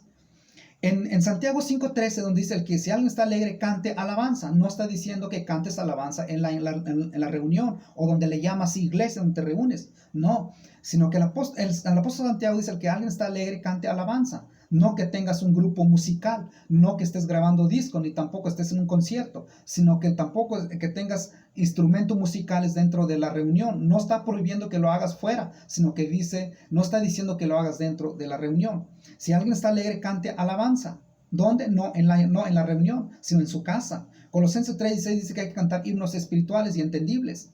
En Santiago 5:13, donde dice el que si alguien está alegre, cante alabanza. No está diciendo que cantes alabanza en la reunión o donde le llamas iglesia, donde te reúnes. No, sino que el apóstol Santiago dice el que alguien está alegre, cante alabanza. No que tengas un grupo musical, no que estés grabando disco, ni tampoco estés en un concierto, sino que tampoco que tengas instrumentos musicales dentro de la reunión. No está prohibiendo que lo hagas fuera, sino que no está diciendo que lo hagas dentro de la reunión. Si alguien está alegre, cante alabanza. ¿Dónde? No en la reunión, sino en su casa. Colosenses 3:16 dice que hay que cantar himnos espirituales y entendibles.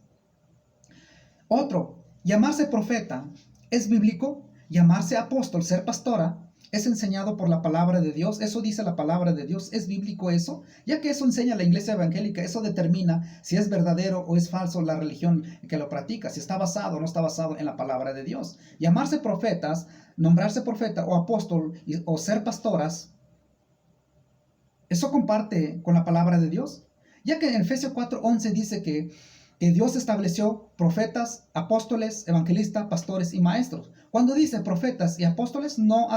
Otro, llamarse profeta es bíblico. Llamarse apóstol, ser pastora, es enseñado por la palabra de Dios. Eso dice la palabra de Dios. ¿Es bíblico eso? Ya que eso enseña la iglesia evangélica, eso determina si es verdadero o es falso la religión que lo practica, si está basado o no está basado en la palabra de Dios. Llamarse profetas, nombrarse profeta o apóstol o ser pastoras, ¿eso comparte con la palabra de Dios? Ya que en Efesios 4:11 dice que Dios estableció profetas, apóstoles, evangelistas, pastores y maestros. Cuando dice profetas y apóstoles, no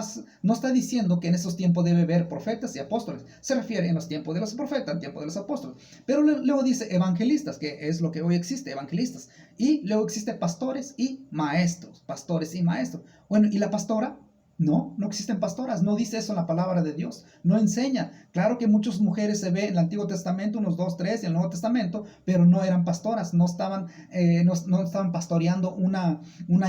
está diciendo que en esos tiempos debe haber profetas y apóstoles. Se refiere en los tiempos de los profetas, en tiempos de los apóstoles. Pero luego dice evangelistas, que es lo que hoy existe, evangelistas. Y luego existe pastores y maestros, pastores y maestros. Bueno, ¿y la pastora? No existen pastoras, no dice eso en la palabra de Dios, no enseña. Claro que muchas mujeres se ve en el Antiguo Testamento, unos 2, 3, y en el Nuevo Testamento, pero no eran pastoras, no estaban pastoreando una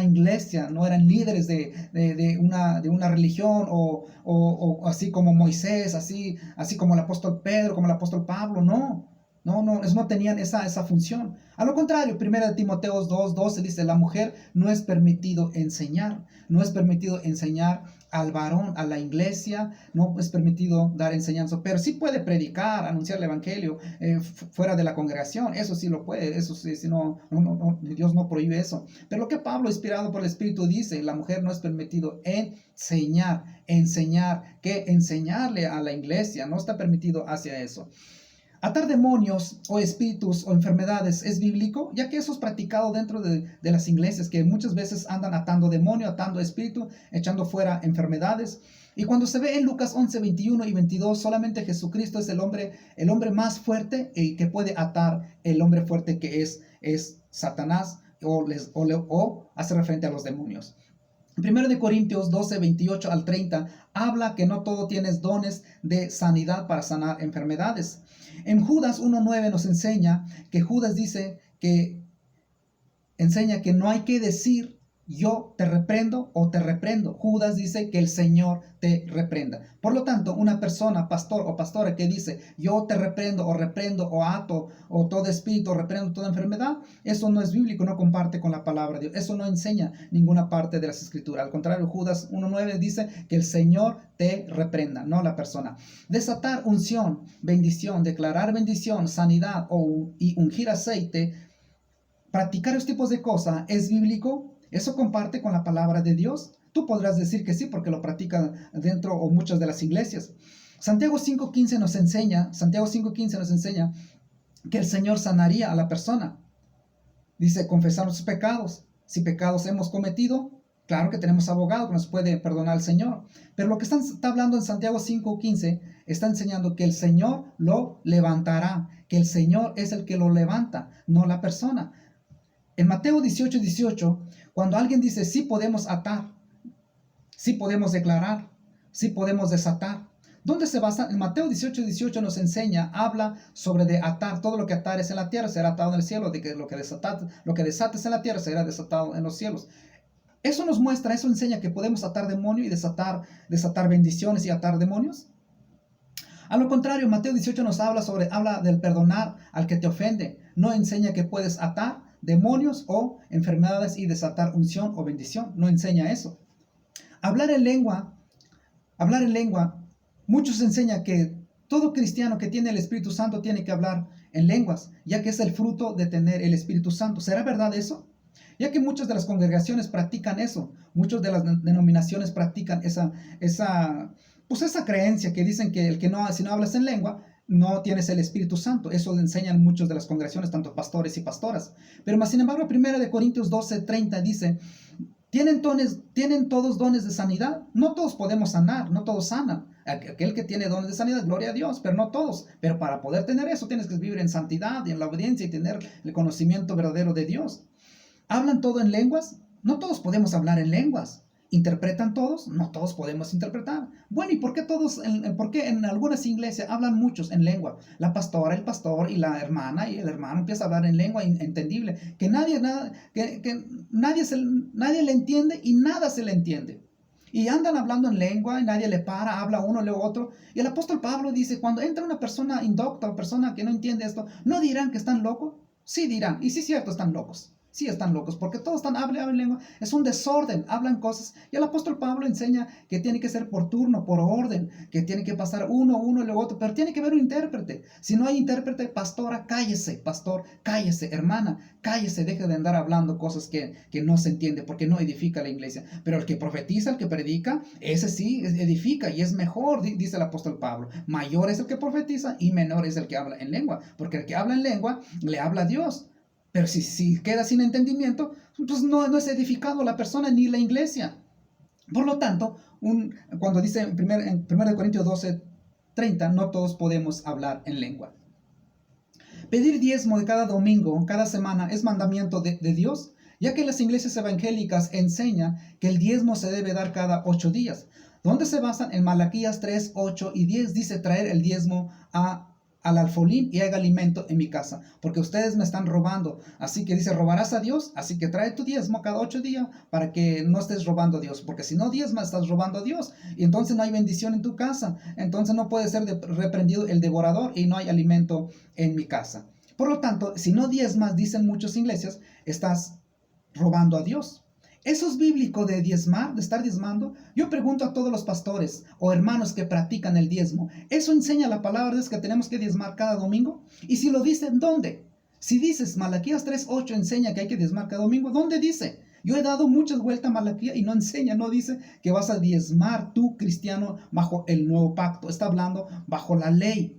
iglesia, no eran líderes de una religión o así como Moisés, así como el apóstol Pedro, como el apóstol Pablo, no, no tenían esa función. A lo contrario, 1 Timoteo 2:12 dice, la mujer no es permitido enseñar, no es permitido enseñar al varón, a la iglesia, no es permitido dar enseñanza, pero sí puede predicar, anunciar el evangelio fuera de la congregación, eso sí lo puede, eso sí, Dios no prohíbe eso. Pero lo que Pablo, inspirado por el Espíritu, dice, la mujer no es permitido enseñar, que enseñarle a la iglesia, no está permitido hacia eso. Atar demonios o espíritus o enfermedades es bíblico, ya que eso es practicado dentro de las iglesias, que muchas veces andan atando demonio, atando espíritu, echando fuera enfermedades. Y cuando se ve en Lucas 11, 21 y 22, solamente Jesucristo es el hombre más fuerte y que puede atar, el hombre fuerte que es Satanás o hace referente a los demonios. 1 Corintios 12, 28 al 30 habla que no todo tienes dones de sanidad para sanar enfermedades. En Judas 1:9 nos enseña que Judas dice que no hay que decir yo te reprendo o te reprendo. Judas dice que el Señor te reprenda. Por lo tanto, una persona, pastor o pastora que dice yo te reprendo o ato o todo espíritu o reprendo toda enfermedad, eso no es bíblico, no comparte con la palabra de Dios. Eso no enseña ninguna parte de las escrituras. Al contrario, Judas 1:9 dice que el Señor te reprenda, no la persona. Desatar unción, bendición, declarar bendición, sanidad y ungir aceite, practicar estos tipos de cosas, ¿es bíblico? ¿Eso comparte con la palabra de Dios? Tú podrás decir que sí, porque lo practican dentro o muchas de las iglesias. Santiago 5:15 nos enseña que el Señor sanaría a la persona. Dice, confesar sus pecados. Si pecados hemos cometido, Claro que tenemos abogado que nos puede perdonar el Señor, pero lo que está hablando en Santiago 5:15 está enseñando que el Señor lo levantará, que el Señor es el que lo levanta, no la persona. En Mateo 18:18, cuando alguien dice sí podemos atar, sí podemos declarar, sí podemos desatar, ¿dónde se basa? En Mateo 18:18 nos enseña, habla sobre de atar. Todo lo que atares en la tierra será atado en el cielo, de que lo que desates en la tierra será desatado en los cielos. Eso nos muestra, eso enseña que podemos atar demonio y desatar bendiciones y atar demonios. A lo contrario, Mateo 18 nos habla del perdonar al que te ofende. No enseña que puedes atar demonios o enfermedades y desatar unción o bendición. No enseña eso. Hablar en lengua, muchos enseñan que todo cristiano que tiene el Espíritu Santo tiene que hablar en lenguas, ya que es el fruto de tener el Espíritu Santo. ¿Será verdad eso? Ya que muchas de las congregaciones practican eso, muchas de las denominaciones practican esa creencia que dicen que si no hablas en lengua, no tienes el Espíritu Santo. Eso enseñan muchas de las congregaciones, tanto pastores y pastoras. Pero más sin embargo, 1 Corintios 12:30 dice, ¿tienen todos dones de sanidad? No todos podemos sanar, no todos sanan. Aquel que tiene dones de sanidad, gloria a Dios, pero no todos. Pero para poder tener eso, tienes que vivir en santidad y en la obediencia y tener el conocimiento verdadero de Dios. ¿Hablan todo en lenguas? No todos podemos hablar en lenguas. ¿Interpretan todos? No todos podemos interpretar. Bueno, ¿y por qué en algunas iglesias hablan muchos en lengua? La pastora, el pastor y la hermana y el hermano empiezan a hablar en lengua entendible, que nadie le entiende y nada se le entiende. Y andan hablando en lengua y nadie le para, habla uno, luego otro. Y el apóstol Pablo dice, cuando entra una persona indocta o persona que no entiende esto, ¿no dirán que están locos? Sí dirán, y sí es cierto, están locos. Sí están locos, porque todos hablan en lengua, es un desorden, hablan cosas. Y el apóstol Pablo enseña que tiene que ser por turno, por orden, que tiene que pasar uno y luego otro, pero tiene que haber un intérprete. Si no hay intérprete, pastora, cállese, pastor, cállese, hermana, cállese, deje de andar hablando cosas que no se entiende, porque no edifica la iglesia. Pero el que profetiza, el que predica, ese sí edifica y es mejor, dice el apóstol Pablo. Mayor es el que profetiza y menor es el que habla en lengua, porque el que habla en lengua le habla a Dios. Pero si queda sin entendimiento, pues no es edificado la persona ni la iglesia. Por lo tanto, cuando dice en 1 Corintios 12:30, no todos podemos hablar en lengua. Pedir diezmo de cada domingo, cada semana, es mandamiento de Dios, ya que las iglesias evangélicas enseñan que el diezmo se debe dar cada 8 días. ¿Dónde se basan? En Malaquías 3, 8 y 10 dice traer el diezmo al alfolí y haga alimento en mi casa, porque ustedes me están robando. Así que dice, ¿robarás a Dios? Así que trae tu diezmo cada 8 días para que no estés robando a Dios, porque si no diezmas estás robando a Dios y entonces no hay bendición en tu casa, entonces no puede ser reprendido el devorador y no hay alimento en mi casa. Por lo tanto, si no diezmas, dicen muchas iglesias, estás robando a Dios. ¿Eso es bíblico de diezmar, de estar diezmando? Yo pregunto a todos los pastores o hermanos que practican el diezmo, ¿eso enseña la palabra de Dios que tenemos que diezmar cada domingo? Y si lo dicen, ¿dónde? Si dices, Malaquías 3:8 enseña que hay que diezmar cada domingo, ¿dónde dice? Yo he dado muchas vueltas a Malaquías y no enseña, no dice que vas a diezmar tú, cristiano, bajo el nuevo pacto. Está hablando bajo la ley.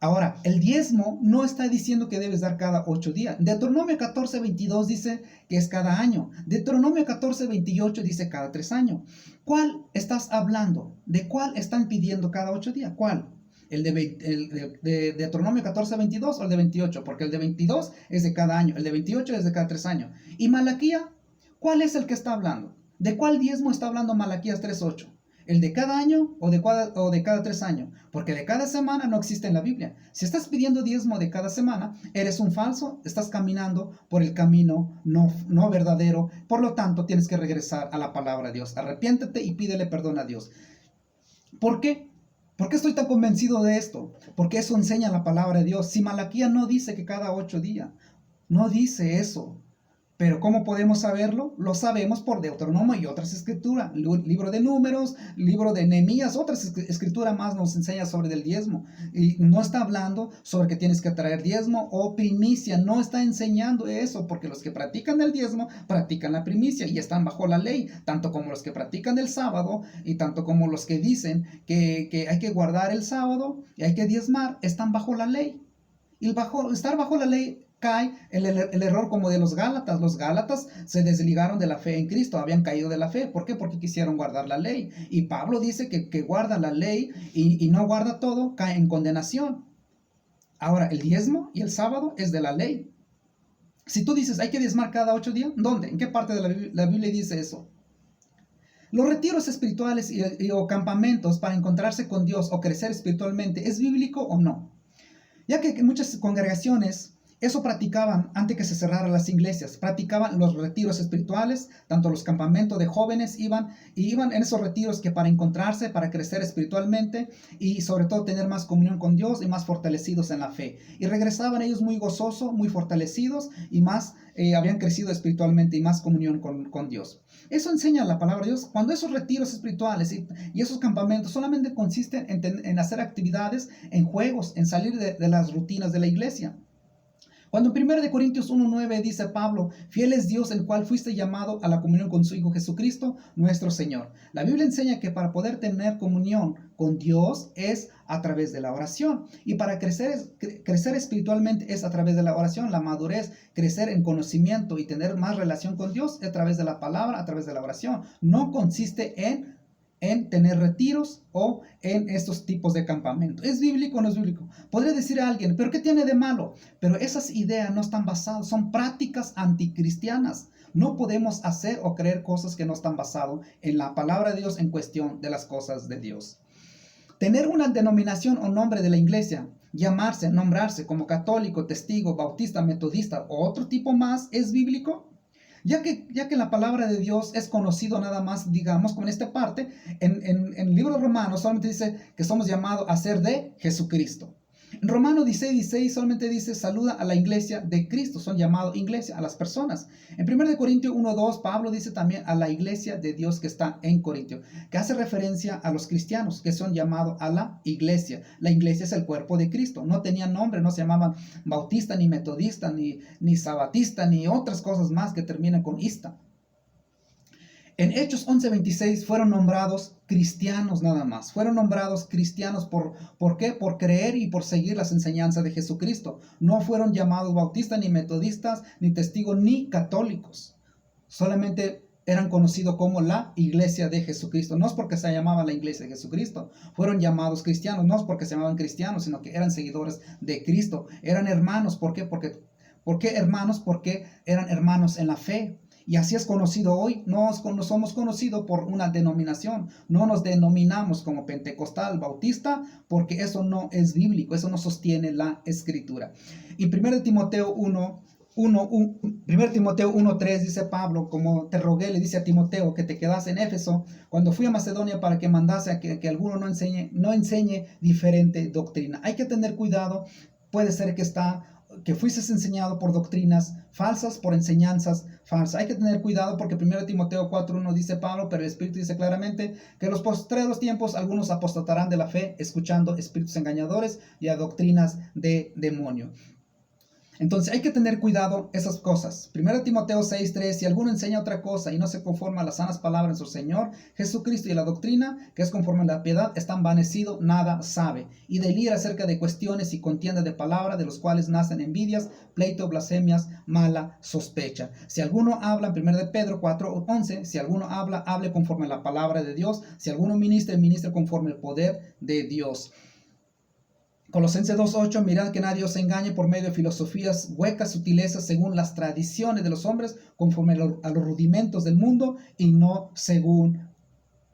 Ahora, el diezmo no está diciendo que debes dar cada 8 días. Deuteronomio 14:22 dice que es cada año. Deuteronomio 14:28 dice cada 3 años. ¿Cuál estás hablando? ¿De cuál están pidiendo cada 8 días? ¿Cuál? ¿El de Deuteronomio 14:22 o el de 28? Porque el de 22 es de cada año, el de 28 es de cada 3 años. ¿Y Malaquías? ¿Cuál es el que está hablando? ¿De cuál diezmo está hablando Malaquías 3:8? ¿El de cada año o de cada 3 años? Porque de cada semana no existe en la Biblia. Si estás pidiendo diezmo de cada semana, eres un falso, estás caminando por el camino no verdadero. Por lo tanto, tienes que regresar a la palabra de Dios. Arrepiéntete y pídele perdón a Dios. ¿Por qué? ¿Por qué estoy tan convencido de esto? Porque eso enseña la palabra de Dios. Si Malaquías no dice que cada 8 días, no dice eso. Pero ¿cómo podemos saberlo? Lo sabemos por Deuteronomio y otras escrituras. Libro de Números, libro de Nehemías, otras escrituras más nos enseña sobre el diezmo. Y no está hablando sobre que tienes que traer diezmo o primicia. No está enseñando eso, porque los que practican el diezmo practican la primicia y están bajo la ley. Tanto como los que practican el sábado y tanto como los que dicen que hay que guardar el sábado y hay que diezmar, están bajo la ley. Y estar bajo la ley cae el error como de los Gálatas. Los Gálatas se desligaron de la fe en Cristo, habían caído de la fe. ¿Por qué? Porque quisieron guardar la ley. Y Pablo dice que guarda la ley y no guarda todo, cae en condenación. Ahora, el diezmo y el sábado es de la ley. Si tú dices, hay que diezmar cada 8 días, ¿dónde? ¿En qué parte de la Biblia dice eso? Los retiros espirituales o campamentos para encontrarse con Dios o crecer espiritualmente, ¿es bíblico o no? Ya que muchas congregaciones eso practicaban antes que se cerraran las iglesias, practicaban los retiros espirituales, tanto los campamentos de jóvenes iban en esos retiros que para encontrarse, para crecer espiritualmente y sobre todo tener más comunión con Dios y más fortalecidos en la fe. Y regresaban ellos muy gozosos, muy fortalecidos y más habían crecido espiritualmente y más comunión con Dios. Eso enseña la palabra de Dios. Cuando esos retiros espirituales y esos campamentos solamente consisten en hacer actividades, en juegos, en salir de las rutinas de la iglesia. Cuando en 1 Corintios 1:9 dice Pablo, fiel es Dios el cual fuiste llamado a la comunión con su Hijo Jesucristo, nuestro Señor. La Biblia enseña que para poder tener comunión con Dios es a través de la oración. Y para crecer espiritualmente es a través de la oración. La madurez, crecer en conocimiento y tener más relación con Dios es a través de la palabra, a través de la oración. No consiste en tener retiros o en estos tipos de campamento. ¿Es bíblico o no es bíblico? Podría decir a alguien, ¿pero qué tiene de malo? Pero esas ideas no están basadas, son prácticas anticristianas. No podemos hacer o creer cosas que no están basadas en la palabra de Dios en cuestión de las cosas de Dios. Tener una denominación o nombre de la iglesia, nombrarse como católico, testigo, bautista, metodista o otro tipo más, ¿es bíblico? Ya que la palabra de Dios es conocido nada más, digamos, como en esta parte, en el libro de Romanos solamente dice que somos llamados a ser de Jesucristo. En Romanos 16 solamente dice, saluda a la iglesia de Cristo, son llamados iglesia, a las personas. En 1 Corintios 1:2, Pablo dice también a la iglesia de Dios que está en Corintio, que hace referencia a los cristianos, que son llamados a la iglesia. La iglesia es el cuerpo de Cristo, no tenían nombre, no se llamaban bautista, ni metodista, ni sabatista, ni otras cosas más que terminan con ista. En Hechos 11:26 fueron nombrados cristianos nada más. Fueron nombrados cristianos ¿por qué? Por creer y por seguir las enseñanzas de Jesucristo. No fueron llamados bautistas, ni metodistas, ni testigos, ni católicos. Solamente eran conocidos como la iglesia de Jesucristo. No es porque se llamaba la iglesia de Jesucristo. Fueron llamados cristianos. No es porque se llamaban cristianos, sino que eran seguidores de Cristo. Eran hermanos. ¿Por qué? ¿Por qué hermanos? Porque eran hermanos en la fe. Y así es conocido hoy. No somos conocidos por una denominación. No nos denominamos como pentecostal, bautista, porque eso no es bíblico. Eso no sostiene la escritura. Y 1 Timoteo 1:3 dice Pablo, como te rogué, le dice a Timoteo, que te quedas en Éfeso, cuando fui a Macedonia para que mandase a que alguno no enseñe diferente doctrina. Hay que tener cuidado. Puede ser que fuises enseñado por doctrinas falsas, por enseñanzas falsas. Hay que tener cuidado porque 1 Timoteo 4:1 dice Pablo, pero el Espíritu dice claramente que en los postreros tiempos algunos apostatarán de la fe, escuchando espíritus engañadores y a doctrinas de demonio. Entonces hay que tener cuidado esas cosas. 1 Timoteo 6:3, si alguno enseña otra cosa y no se conforma a las sanas palabras de su Señor Jesucristo y a la doctrina que es conforme a la piedad, está envanecido, nada sabe. Y delira acerca de cuestiones y contienda de palabra, de los cuales nacen envidias, pleito, blasfemias, mala sospecha. Si alguno habla, en 1 Pedro 4:11, si alguno habla, hable conforme a la palabra de Dios. Si alguno ministra, ministra conforme al poder de Dios. Colosenses 2:8, mirad que nadie os engañe por medio de filosofías huecas, sutilezas, según las tradiciones de los hombres, conforme a los rudimentos del mundo y no según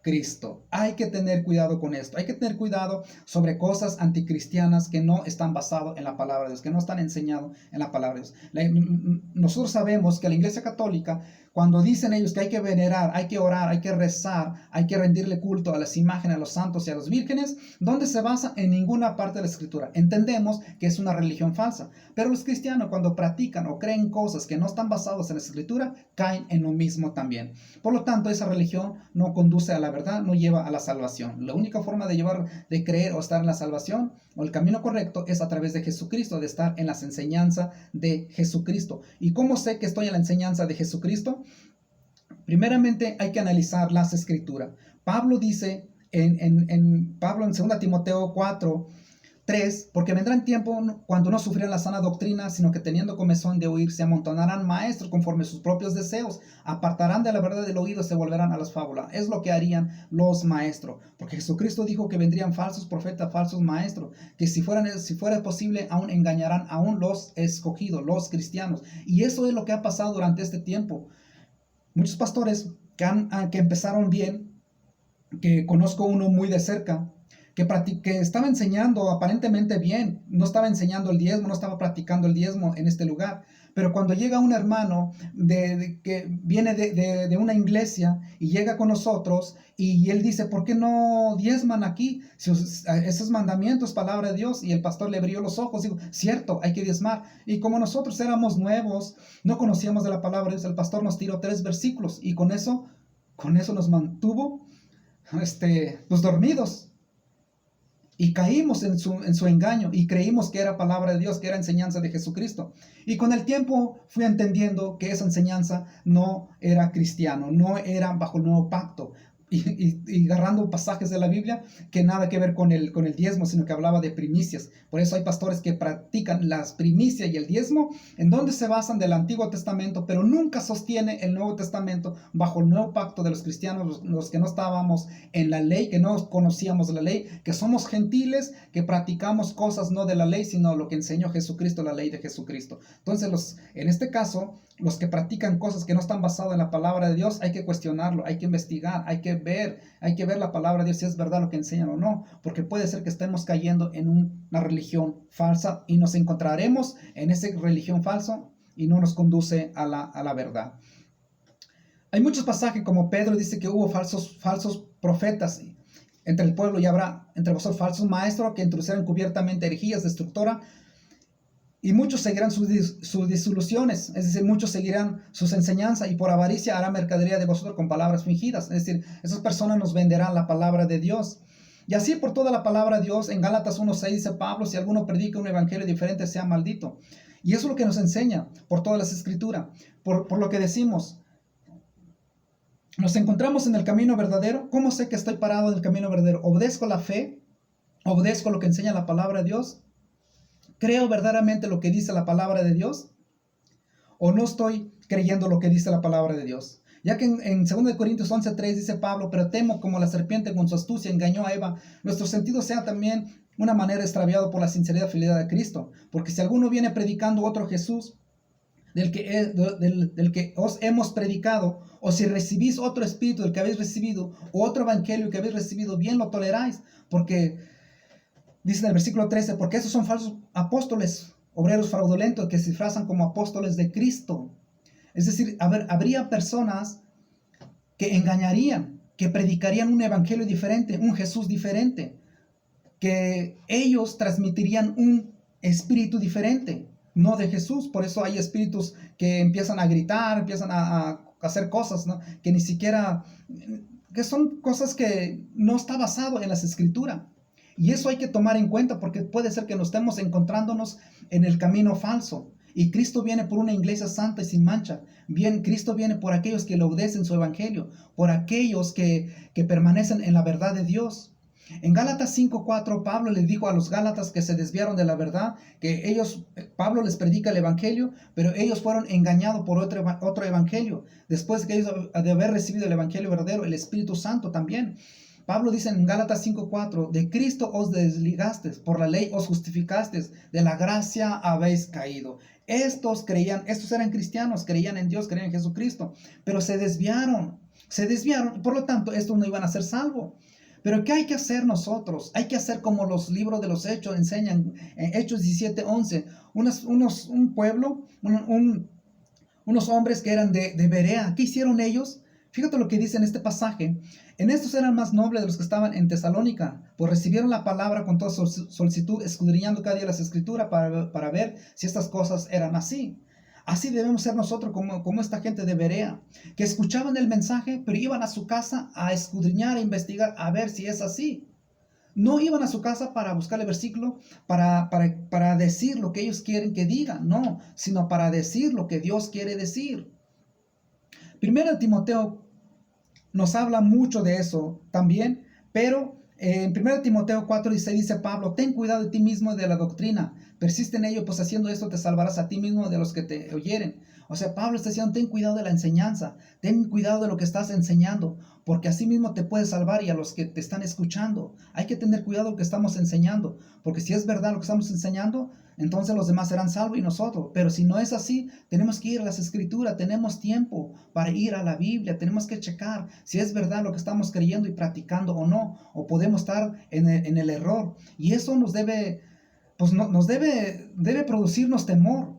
Cristo. Hay que tener cuidado con esto. Hay que tener cuidado sobre cosas anticristianas que no están basadas en la palabra de Dios, que no están enseñadas en la palabra de Dios. Nosotros sabemos que la Iglesia Católica, cuando dicen ellos que hay que venerar, hay que orar, hay que rezar, hay que rendirle culto a las imágenes, a los santos y a los vírgenes, ¿dónde se basa? En ninguna parte de la Escritura. Entendemos que es una religión falsa, pero los cristianos cuando practican o creen cosas que no están basadas en la Escritura, caen en lo mismo también. Por lo tanto, esa religión no conduce a la verdad, no lleva a la salvación. La única forma de creer o estar en la salvación o el camino correcto es a través de Jesucristo, de estar en las enseñanzas de Jesucristo. ¿Y cómo sé que estoy en la enseñanza de Jesucristo? Primeramente hay que analizar las escrituras. Pablo dice Pablo en 2 Timoteo 4:3 3, porque vendrán tiempo cuando no sufrirán la sana doctrina, sino que teniendo comezón de oír, se amontonarán maestros conforme a sus propios deseos, apartarán de la verdad del oído, se volverán a las fábulas. Es lo que harían los maestros, porque Jesucristo dijo que vendrían falsos profetas, falsos maestros, que si fuera posible, aún engañarán aún los escogidos, los cristianos. Y eso es lo que ha pasado durante este tiempo. Muchos pastores que empezaron bien, que conozco uno muy de cerca, que estaba enseñando aparentemente bien, no estaba enseñando el diezmo, no estaba practicando el diezmo en este lugar, pero cuando llega un hermano que viene de una iglesia y llega con nosotros y él dice, ¿por qué no diezman aquí? Si esos mandamientos, palabra de Dios, y el pastor le abrió los ojos, digo, cierto, hay que diezmar. Y como nosotros éramos nuevos, no conocíamos de la palabra de Dios, el pastor nos tiró 3 versículos y con eso nos mantuvo pues dormidos. Y caímos en su engaño y creímos que era palabra de Dios, que era enseñanza de Jesucristo. Y con el tiempo fui entendiendo que esa enseñanza no era cristiano, no era bajo el nuevo pacto. Y agarrando pasajes de la Biblia que nada que ver con el diezmo, sino que hablaba de primicias. Por eso hay pastores que practican las primicias y el diezmo, en donde se basan del Antiguo Testamento, pero nunca sostiene el Nuevo Testamento bajo el nuevo pacto de los cristianos, los que no estábamos en la ley, que no conocíamos la ley, que somos gentiles, que practicamos cosas no de la ley, sino lo que enseñó Jesucristo, la ley de Jesucristo. Entonces, en este caso, los que practican cosas que no están basadas en la palabra de Dios, hay que cuestionarlo, hay que investigar, hay que ver la palabra de Dios si es verdad lo que enseñan o no, porque puede ser que estemos cayendo en una religión falsa y nos encontraremos en esa religión falsa y no nos conduce a la verdad. Hay muchos pasajes como Pedro dice que hubo falsos profetas entre el pueblo y habrá entre vosotros falsos maestros que introducirán encubiertamente herejías destructoras. Y muchos seguirán sus disoluciones, es decir, muchos seguirán sus enseñanzas y por avaricia hará mercadería de vosotros con palabras fingidas. Es decir, esas personas nos venderán la palabra de Dios. Y así por toda la palabra de Dios, en Gálatas 1:6 dice Pablo, si alguno predica un evangelio diferente, sea maldito. Y eso es lo que nos enseña por todas las escrituras, por lo que decimos. Nos encontramos en el camino verdadero. ¿Cómo sé que estoy parado en el camino verdadero? ¿Obedezco la fe? ¿Obedezco lo que enseña la palabra de Dios? ¿Creo verdaderamente lo que dice la palabra de Dios? ¿O no estoy creyendo lo que dice la palabra de Dios? Ya que en 2 Corintios 11:3 dice Pablo, pero temo como la serpiente con su astucia engañó a Eva, nuestro sentido sea también una manera extraviado por la sinceridad y fidelidad de Cristo. Porque si alguno viene predicando otro Jesús del que os hemos predicado, o si recibís otro espíritu del que habéis recibido, o otro evangelio que habéis recibido, bien lo toleráis, porque dice en el versículo 13, porque esos son falsos apóstoles, obreros fraudulentos que se disfrazan como apóstoles de Cristo. Es decir, habría personas que engañarían, que predicarían un evangelio diferente, un Jesús diferente, que ellos transmitirían un espíritu diferente, no de Jesús. Por eso hay espíritus que empiezan a gritar, empiezan a hacer cosas, ¿no? Que ni siquiera, que son cosas que no está basado en las escrituras. Y eso hay que tomar en cuenta porque puede ser que nos estemos encontrándonos en el camino falso. Y Cristo viene por una iglesia santa y sin mancha. Bien, Cristo viene por aquellos que le obedecen su evangelio, por aquellos que permanecen en la verdad de Dios. En Gálatas 5:4, Pablo les dijo a los Gálatas que se desviaron de la verdad, que Pablo les predica el evangelio, pero ellos fueron engañados por otro evangelio. Después que ellos de haber recibido el evangelio verdadero, el Espíritu Santo también. Pablo dice en Gálatas 5:4, de Cristo os desligasteis, por la ley os justificasteis, de la gracia habéis caído. Estos eran cristianos, creían en Dios, creían en Jesucristo, pero se desviaron, por lo tanto, estos no iban a ser salvos. Pero ¿qué hay que hacer nosotros? Hay que hacer como los libros de los Hechos enseñan, en Hechos 17:11, un pueblo, unos hombres que eran de Berea. ¿Qué hicieron ellos? Fíjate lo que dice en este pasaje. En estos eran más nobles de los que estaban en Tesalónica, pues recibieron la palabra con toda solicitud, escudriñando cada día las escrituras para ver si estas cosas eran así. Así debemos ser nosotros como esta gente de Berea, que escuchaban el mensaje, pero iban a su casa a escudriñar, a investigar, a ver si es así. No iban a su casa para buscar el versículo, para decir lo que ellos quieren que digan, no, sino para decir lo que Dios quiere decir. Primero Timoteo nos habla mucho de eso también, pero En 1 Timoteo 4:16 dice Pablo, ten cuidado de ti mismo y de la doctrina, persiste en ello, pues haciendo esto te salvarás a ti mismo y de los que te oyeren. O sea, Pablo está diciendo, ten cuidado de la enseñanza, ten cuidado de lo que estás enseñando, porque así mismo te puedes salvar y a los que te están escuchando. Hay que tener cuidado de lo que estamos enseñando, porque si es verdad lo que estamos enseñando, entonces los demás serán salvos y nosotros. Pero si no es así, tenemos que ir a las escrituras, tenemos tiempo para ir a la Biblia, tenemos que checar si es verdad lo que estamos creyendo y practicando o no, o podemos estar en el error. Y eso nos debe, pues nos debe producirnos temor.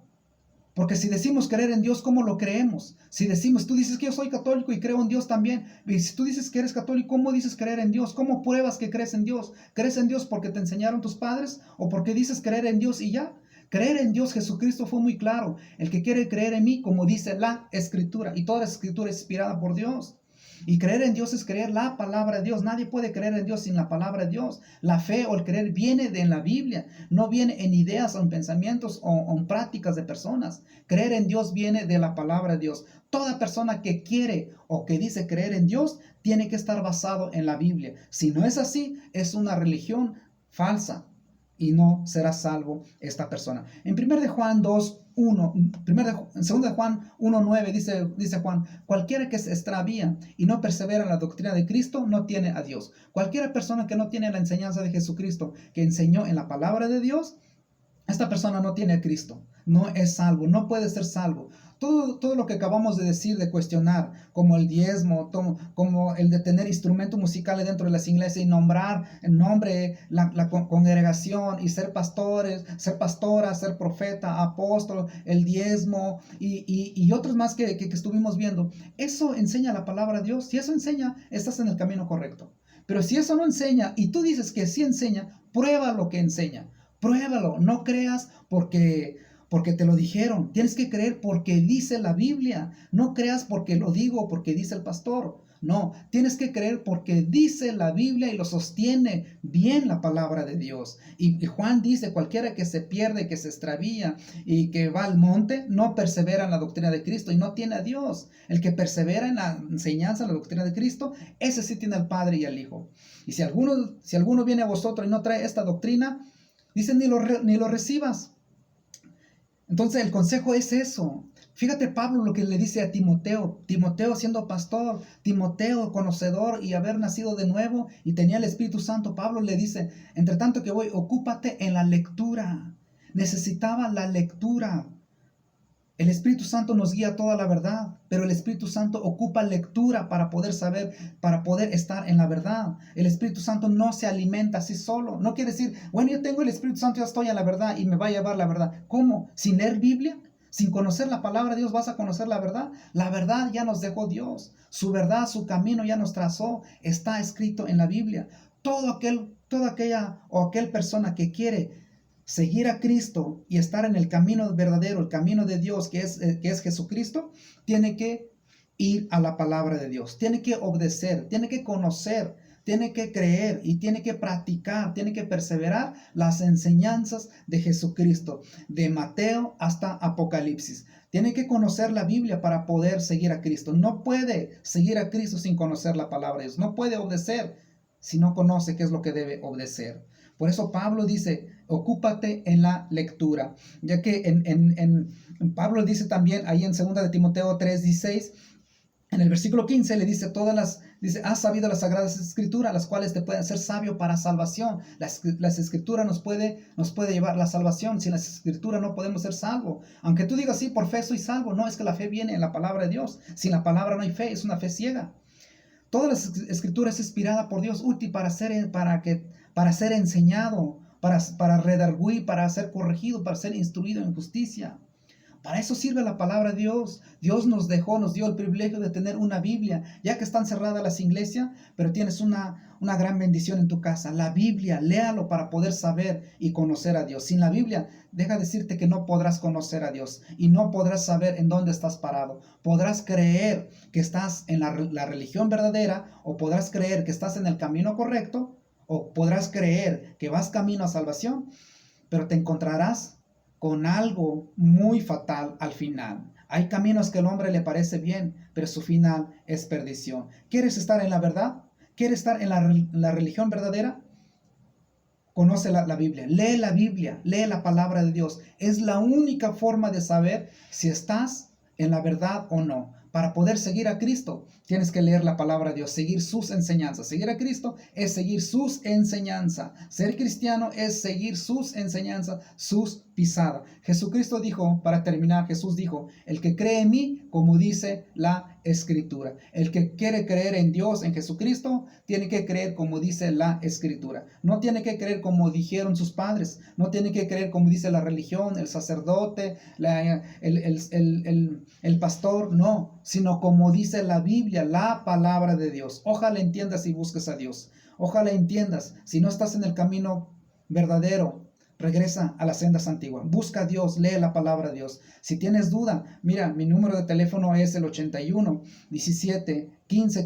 Porque si decimos creer en Dios, ¿cómo lo creemos? Si decimos, tú dices que yo soy católico y creo en Dios también. Y si tú dices que eres católico, ¿cómo dices creer en Dios? ¿Cómo pruebas que crees en Dios? ¿Crees en Dios porque te enseñaron tus padres? ¿O porque dices creer en Dios y ya? Creer en Dios, Jesucristo fue muy claro. El que quiere creer en mí, como dice la Escritura, y toda la Escritura es inspirada por Dios. Y creer en Dios es creer la palabra de Dios. Nadie puede creer en Dios sin la palabra de Dios. La fe o el creer viene de la Biblia. No viene en ideas o en pensamientos o en prácticas de personas. Creer en Dios viene de la palabra de Dios. Toda persona que quiere o que dice creer en Dios tiene que estar basado en la Biblia. Si no es así, es una religión falsa y no será salvo esta persona. En 1 de Juan 2:1, en 2 de Juan 1:9 dice Juan, cualquiera que se extravía y no persevera en la doctrina de Cristo no tiene a Dios. Cualquier persona que no tiene la enseñanza de Jesucristo, que enseñó en la palabra de Dios, esta persona no tiene a Cristo, no es salvo, no puede ser salvo. Todo lo que acabamos de decir, de cuestionar, como el diezmo, como el de tener instrumentos musicales dentro de las iglesias y nombrar el nombre, la congregación y ser pastores, ser pastora, ser profeta, apóstol, el diezmo y otros más que estuvimos viendo. Eso enseña la palabra de Dios. Si eso enseña, estás en el camino correcto. Pero si eso no enseña y tú dices que sí enseña, prueba lo que enseña. Pruébalo, no creas porque te lo dijeron. Tienes que creer porque dice la Biblia. No creas porque lo digo, porque dice el pastor. No, tienes que creer porque dice la Biblia y lo sostiene bien la palabra de Dios. Y Juan dice, cualquiera que se pierde, que se extravía y que va al monte, no persevera en la doctrina de Cristo y no tiene a Dios. El que persevera en la enseñanza, en la doctrina de Cristo, ese sí tiene al Padre y al Hijo. Y si alguno viene a vosotros y no trae esta doctrina, dice, ni lo recibas. Entonces el consejo es eso. Fíjate Pablo lo que le dice a Timoteo. Timoteo siendo pastor, Timoteo conocedor y haber nacido de nuevo y tenía el Espíritu Santo. Pablo le dice, entre tanto que voy, ocúpate en la lectura. Necesitaba la lectura. El Espíritu Santo nos guía a toda la verdad, pero el Espíritu Santo ocupa lectura para poder saber, para poder estar en la verdad. El Espíritu Santo no se alimenta así solo. No quiere decir, bueno, yo tengo el Espíritu Santo, ya estoy en la verdad y me va a llevar la verdad. ¿Cómo? ¿Sin leer Biblia? ¿Sin conocer la palabra de Dios vas a conocer la verdad? La verdad ya nos dejó Dios. Su verdad, su camino ya nos trazó. Está escrito en la Biblia. Toda aquella o aquel persona que quiere seguir a Cristo y estar en el camino verdadero, el camino de Dios, que es Jesucristo, tiene que ir a la palabra de Dios, tiene que obedecer, tiene que conocer, tiene que creer y tiene que practicar, tiene que perseverar las enseñanzas de Jesucristo, de Mateo hasta Apocalipsis. Tiene que conocer la Biblia para poder seguir a Cristo. No puede seguir a Cristo sin conocer la palabra de Dios. No puede obedecer si no conoce qué es lo que debe obedecer. Por eso Pablo dice, ocúpate en la lectura, ya que Pablo dice también ahí en 2 de Timoteo 3:16, en el versículo 15 le dice, dice, has sabido las sagradas escrituras, las cuales te pueden hacer sabio para salvación. Las escrituras nos puede llevar a la salvación. Sin las escrituras no podemos ser salvos. Aunque tú digas, sí, por fe soy salvo. No, es que la fe viene en la palabra de Dios. Sin la palabra no hay fe, es una fe ciega. Toda la escritura es inspirada por Dios, útil para ser enseñado, para redarguir, para ser corregido, para ser instruido en justicia. Para eso sirve la palabra de Dios. Dios nos dio el privilegio de tener una Biblia, ya que están cerradas las iglesias, pero tienes una gran bendición en tu casa. La Biblia, léalo para poder saber y conocer a Dios. Sin la Biblia, deja decirte que no podrás conocer a Dios y no podrás saber en dónde estás parado. Podrás creer que estás en la religión verdadera, o podrás creer que estás en el camino correcto, o podrás creer que vas camino a salvación, pero te encontrarás con algo muy fatal al final. Hay caminos que al hombre le parece bien, pero su final es perdición. ¿Quieres estar en la verdad? ¿Quiere estar en la religión verdadera? Conoce la Biblia, lee la palabra de Dios. Es la única forma de saber si estás en la verdad o no. Para poder seguir a Cristo, tienes que leer la palabra de Dios, seguir sus enseñanzas. Seguir a Cristo es seguir sus enseñanzas. Ser cristiano es seguir sus enseñanzas, sus pisadas. Jesucristo dijo, para terminar, Jesús dijo, el que cree en mí, como dice la Escritura. El que quiere creer en Dios, en Jesucristo, tiene que creer como dice la Escritura. No tiene que creer como dijeron sus padres. No tiene que creer como dice la religión, el sacerdote, el pastor. No, sino como dice la Biblia, la palabra de Dios. Ojalá entiendas y busques a Dios. Ojalá entiendas. Si no estás en el camino verdadero, regresa a las sendas antiguas. Busca a Dios, lee la palabra de Dios. Si tienes duda, mira, mi número de teléfono es el 81 17 15